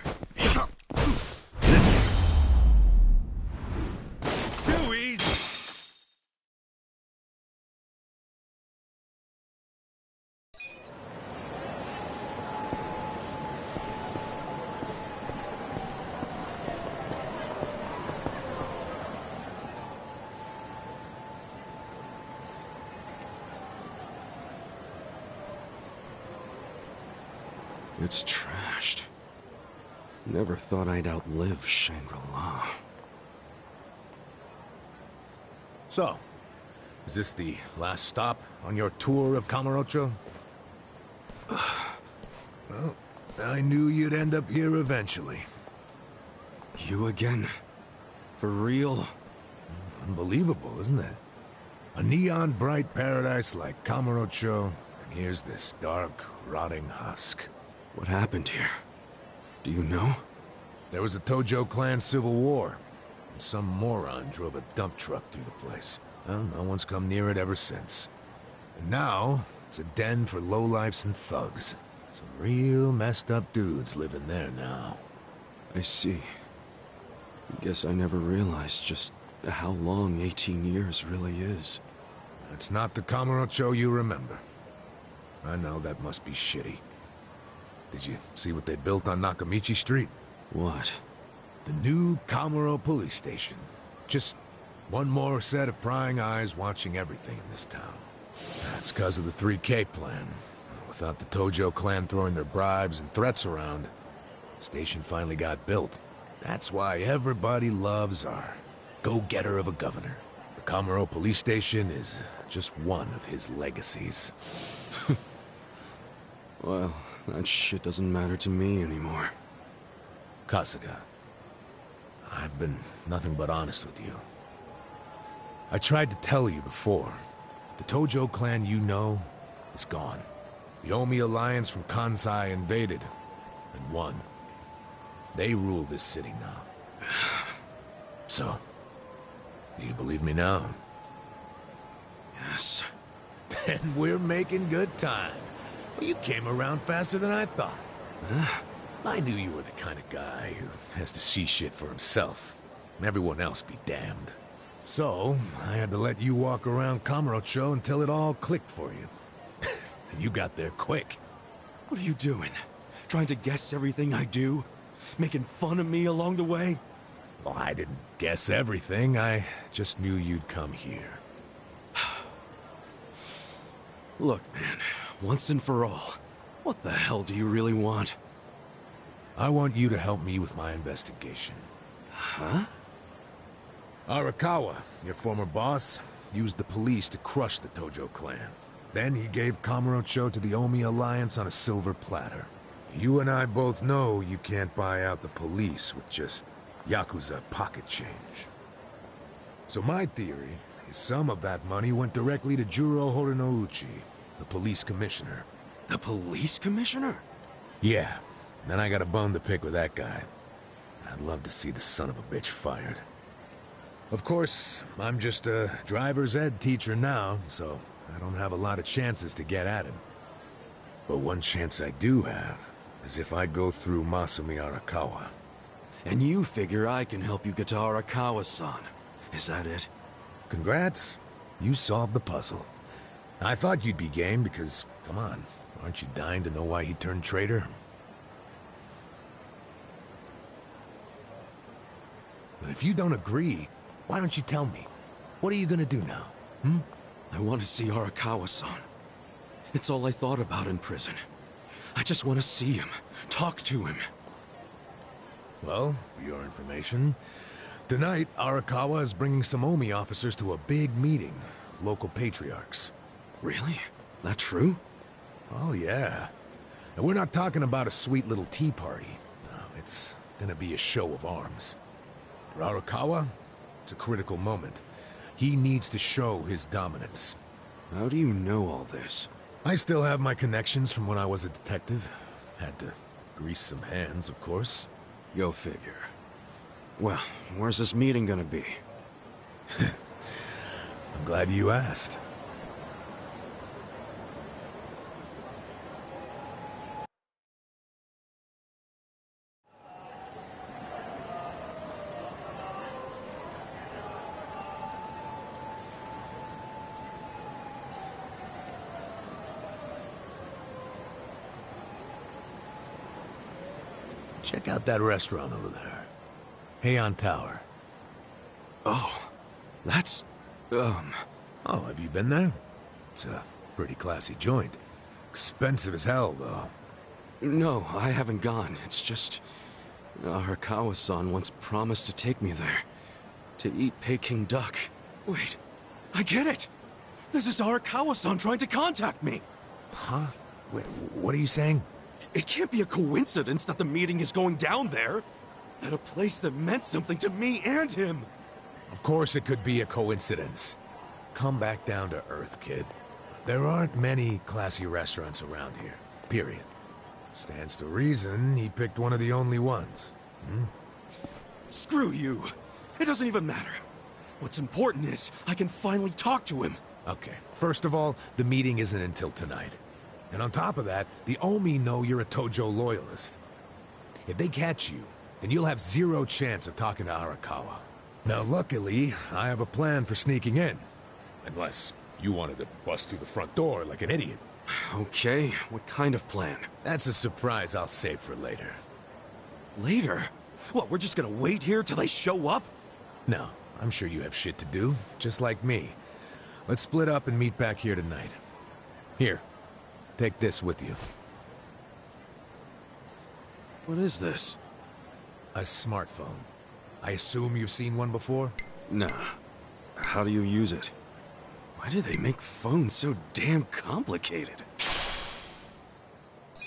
Too easy! It's trashed. Never thought I'd outlive Shangri-La. So, is this the last stop on your tour of Kamurocho? Well, I knew you'd end up here eventually. You again? For real? Unbelievable, isn't it? A neon bright paradise like Kamurocho, and here's this dark, rotting husk. What happened here? Do you know? There was a Tojo clan civil war, and some moron drove a dump truck through the place. Well, no one's come near it ever since. And now, it's a den for lowlifes and thugs. Some real messed up dudes live in there now. I see. Guess I never realized just how long 18 years really is. It's not the Kamurocho you remember. I know that must be shitty. Did you see what they built on Nakamichi Street? What? The new Kamuro police station. Just one more set of prying eyes watching everything in this town. That's because of the 3K plan. Without the Tojo clan throwing their bribes and threats around, the station finally got built. That's why everybody loves our go-getter of a governor. The Kamuro police station is just one of his legacies. Well, that shit doesn't matter to me anymore. Kasuga, I've been nothing but honest with you. I tried to tell you before. The Tojo clan you know is gone. The Omi alliance from Kansai invaded and won. They rule this city now. So, do you believe me now? Yes. Then we're making good time. Well, you came around faster than I thought. Huh? I knew you were the kind of guy who has to see shit for himself. Everyone else be damned. So, I had to let you walk around Kamurocho until it all clicked for you. And you got there quick. What are you doing? Trying to guess everything I do? Making fun of me along the way? Well, I didn't guess everything. I just knew you'd come here. Look, man, once and for all, what the hell do you really want? I want you to help me with my investigation. Huh? Arakawa, your former boss, used the police to crush the Tojo clan. Then he gave Kamurocho to the Omi alliance on a silver platter. You and I both know you can't buy out the police with just YAKUZA pocket change. So my theory is some of that money went directly to Juro Horinouchi, the police commissioner. The police commissioner? Yeah, then I got a bone to pick with that guy. I'd love to see the son of a bitch fired. Of course, I'm just a driver's ed teacher now, so I don't have a lot of chances to get at him. But one chance I do have is if I go through Masumi Arakawa. And you figure I can help you get to Arakawa-san. Is that it? Congrats. You solved the puzzle. I thought you'd be game because, come on, aren't you dying to know why he turned traitor? But if you don't agree, why don't you tell me? What are you gonna do now, hmm? I want to see Arakawa-san. It's all I thought about in prison. I just want to see him, talk to him. Well, for your information, tonight Arakawa is bringing some Omi officers to a big meeting with local patriarchs. Really? That true? Oh, yeah. And we're not talking about a sweet little tea party. No, it's gonna be a show of arms. For Arakawa, it's a critical moment. He needs to show his dominance. How do you know all this? I still have my connections from when I was a detective. Had to grease some hands, of course. Go figure. Well, where's this meeting gonna be? I'm glad you asked. Check out that restaurant over there. Heian Tower. Oh, that's... Oh, have you been there? It's a pretty classy joint. Expensive as hell, though. No, I haven't gone. It's just... Arakawa-san once promised to take me there. To eat Peking duck. Wait, I get it! This is Arakawa-san trying to contact me! Huh? Wait, what are you saying? It can't be a coincidence that the meeting is going down there. At a place that meant something to me and him. Of course it could be a coincidence. Come back down to earth, kid. There aren't many classy restaurants around here. Period. Stands to reason he picked one of the only ones. Screw you. It doesn't even matter. What's important is I can finally talk to him. Okay. First of all, the meeting isn't until tonight. And on top of that, the Omi know you're a Tojo loyalist. If they catch you, then you'll have zero chance of talking to Arakawa. Now, luckily, I have a plan for sneaking in. Unless you wanted to bust through the front door like an idiot. Okay, what kind of plan? That's a surprise I'll save for later. Later? What, we're just gonna wait here till they show up? No, I'm sure you have shit to do, just like me. Let's split up and meet back here tonight. Here, take this with you. What is this? A smartphone. I assume you've seen one before? Nah. How do you use it? Why do they make phones so damn complicated?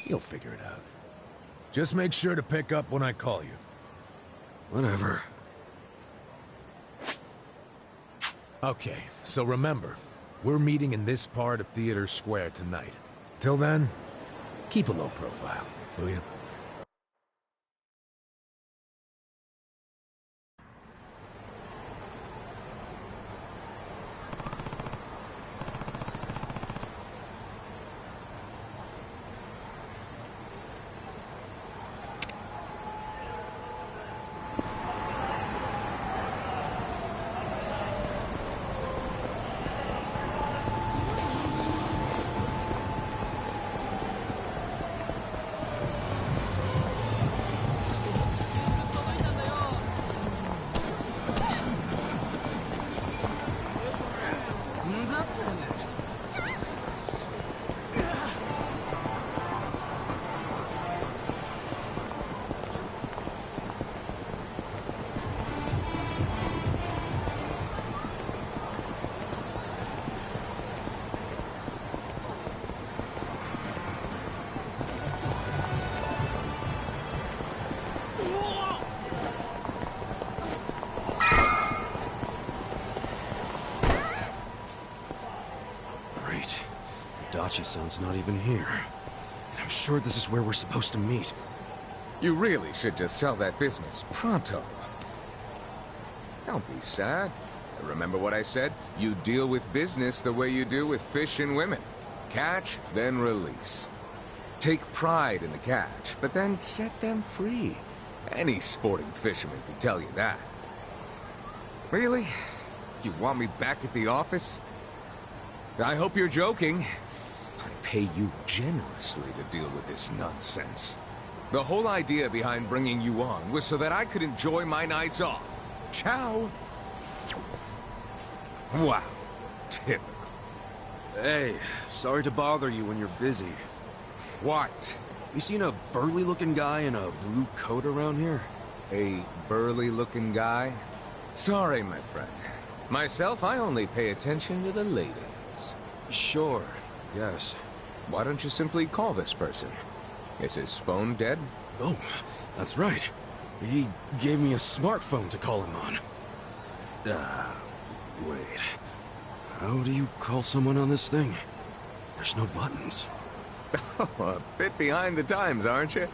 You'll figure it out. Just make sure to pick up when I call you. Whatever. Okay, so remember, we're meeting in this part of Theater Square tonight. Till then, keep a low profile, will you? Dachi-san's not even here. And I'm sure this is where we're supposed to meet. You really should just sell that business pronto. Don't be sad. Remember what I said? You deal with business the way you do with fish and women. Catch, then release. Take pride in the catch, but then set them free. Any sporting fisherman can tell you that. Really? You want me back at the office? I hope you're joking. I pay you generously to deal with this nonsense. The whole idea behind bringing you on was so that I could enjoy my nights off. Ciao. Wow. Typical. Hey, sorry to bother you when you're busy. What? You seen a burly-looking guy in a blue coat around here? A burly-looking guy? Sorry, my friend. Myself, I only pay attention to the ladies. Sure, yes. Why don't you simply call this person? Is his phone dead? Oh, that's right. He gave me a smartphone to call him on. Wait. How do you call someone on this thing? There's no buttons. A bit behind the times, aren't you?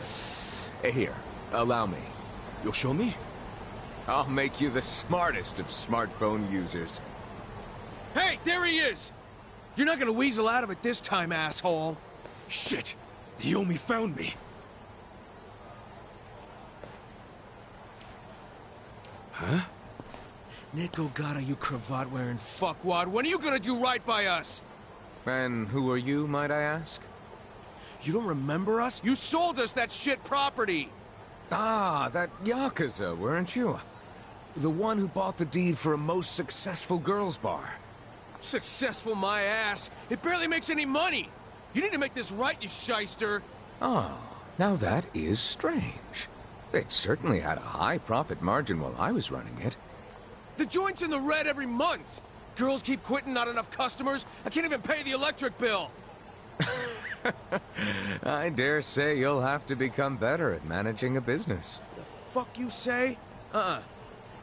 Here, allow me. You'll show me? I'll make you the smartest of smartphone users. Hey, there he is! You're not gonna weasel out of it this time, asshole. Shit! The Yomi found me. Huh? Nick Ogata, you cravat-wearing fuckwad. When are you gonna do right by us? And who are you, might I ask? You don't remember us? You sold us that shit property! Ah, that YAKUZA, weren't you? The one who bought the deed for a most successful girls' bar. Successful my ass. It barely makes any money. You need to make this right, you shyster. Oh, now that is strange. It certainly had a high profit margin while I was running it. The joint's in the red every month. Girls keep quitting, not enough customers. I can't even pay the electric bill. I dare say you'll have to become better at managing a business. The fuck you say?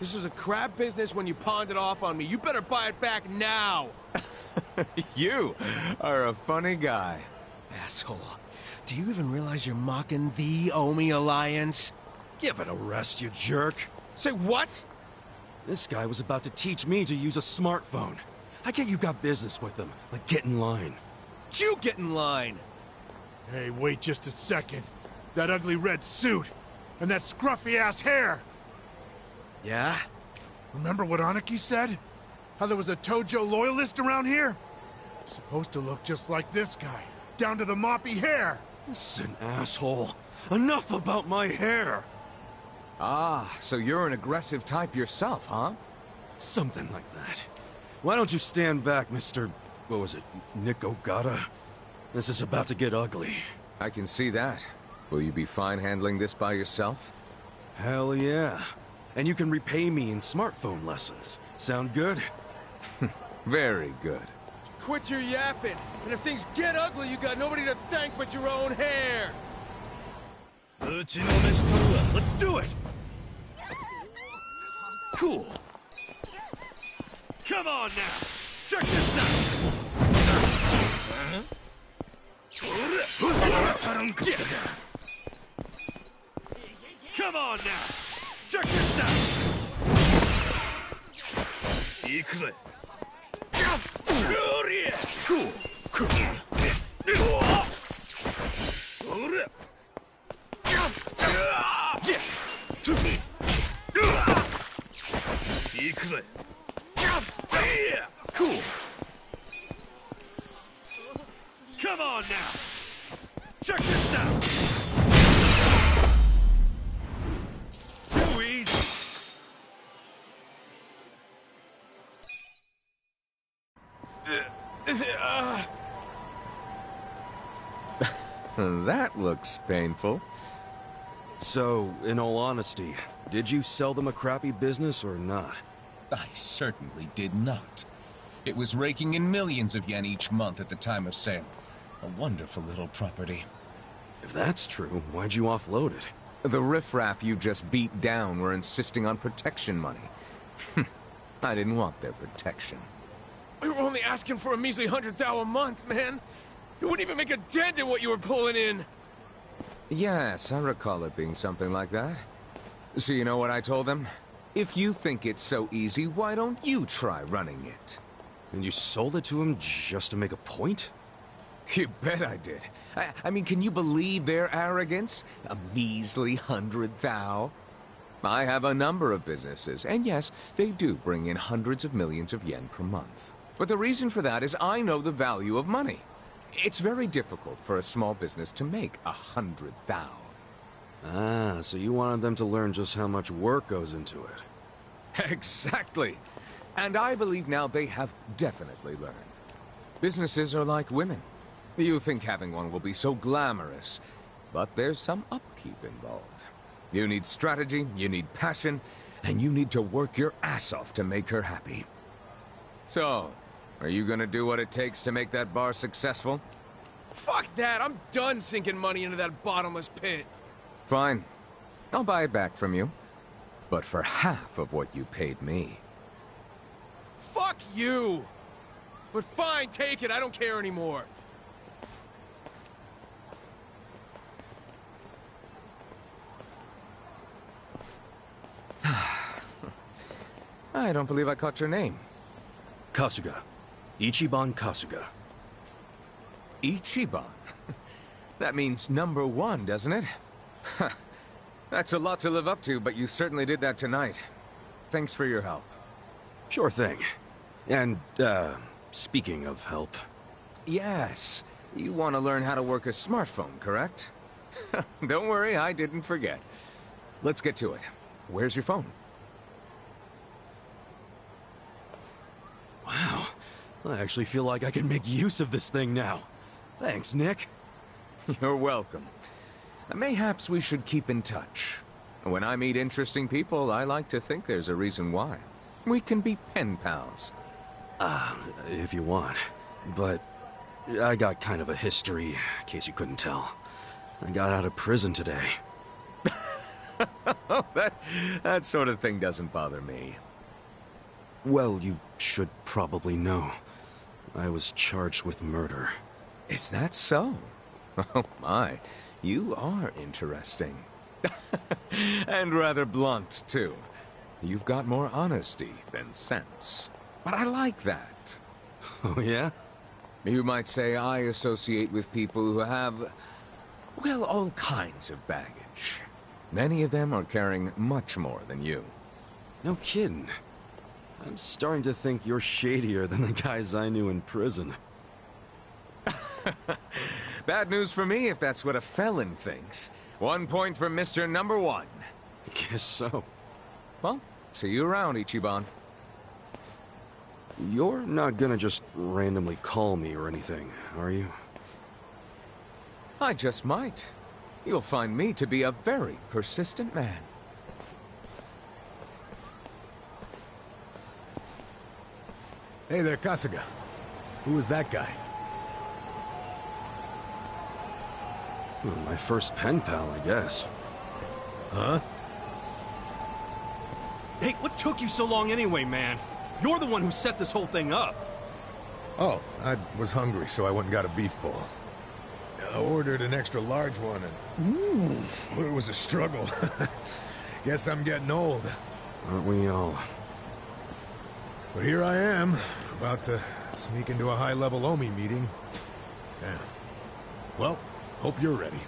This was a crap business when you pawned it off on me. You better buy it back now. You are a funny guy. Asshole. Do you even realize you're mocking the Omi Alliance? Give it a rest, you jerk. Say what? This guy was about to teach me to use a smartphone. I get you got business with him, but get in line. You get in line. Hey, wait just a second. That ugly red suit, and that scruffy-ass hair. Yeah? Remember what Aniki said? How there was a Tojo loyalist around here? Supposed to look just like this guy, down to the moppy hair. Listen, asshole. Enough about my hair! Ah, so you're an aggressive type yourself, huh? Something like that. Why don't you stand back, Mr. What was it? Nick Ogata? This is about to get ugly. I can see that. Will you be fine handling this by yourself? Hell yeah. And you can repay me in smartphone lessons. Sound good? Very good. Quit your yapping. And if things get ugly, you got nobody to thank but your own hair. Let's do it! Cool. Come on now! Check this out! Come on now! Check this out! Cool. Come on now! Check this out! Too easy! That looks painful. So, in all honesty, did you sell them a crappy business or not? I certainly did not. It was raking in millions of yen each month at the time of sale. A wonderful little property. If that's true, why'd you offload it? The riffraff you just beat down were insisting on protection money. I didn't want their protection. We were only asking for a measly 100,000 a month, man. It wouldn't even make a dent in what you were pulling in. Yes, I recall it being something like that. So you know what I told them? If you think it's so easy, why don't you try running it? And you sold it to him just to make a point? You bet I did. I mean, can you believe their arrogance? A measly 100,000? I have a number of businesses, and yes, they do bring in hundreds of millions of yen per month. But the reason for that is I know the value of money. It's very difficult for a small business to make 100,000. Ah, so you wanted them to learn just how much work goes into it. Exactly. And I believe now they have definitely learned. Businesses are like women. You think having one will be so glamorous, but there's some upkeep involved. You need strategy, you need passion, and you need to work your ass off to make her happy. So, are you gonna do what it takes to make that bar successful? Fuck that! I'm done sinking money into that bottomless pit. Fine. I'll buy it back from you. But for half of what you paid me. Fuck you! But fine, take it. I don't care anymore. I don't believe I caught your name. Kasuga. Ichiban Kasuga. Ichiban? That means #1, doesn't it? That's a lot to live up to, but you certainly did that tonight. Thanks for your help. Sure thing. And, speaking of help... Yes, you want to learn how to work a smartphone, correct? Don't worry, I didn't forget. Let's get to it. Where's your phone? Wow. I actually feel like I can make use of this thing now. Thanks, Nick. You're welcome. Mayhaps we should keep in touch. When I meet interesting people, I like to think there's a reason why. We can be pen pals. If you want. But I got kind of a history, in case you couldn't tell. I got out of prison today. that sort of thing doesn't bother me. Well, you should probably know. I was charged with murder. Is that so? Oh my, you are interesting. And rather blunt, too. You've got more honesty than sense. But I like that. Oh, yeah? You might say I associate with people who have, well, all kinds of baggage. Many of them are carrying much more than you. No kidding. I'm starting to think you're shadier than the guys I knew in prison. Bad news for me if that's what a felon thinks. 1 point for Mr. #1. Guess so. Well, see you around, Ichiban. You're not gonna just randomly call me or anything, are you? I just might. You'll find me to be a very persistent man. Hey there, Kasuga. Who was that guy? Well, my first pen pal, I guess. Huh? Hey, what took you so long anyway, man? You're the one who set this whole thing up. Oh, I was hungry, so I went and got a beef bowl. I ordered an extra large one, and it was a struggle. Guess I'm getting old. Aren't we all? But here I am, about to sneak into a high-level Omi meeting. Yeah. Well, hope you're ready.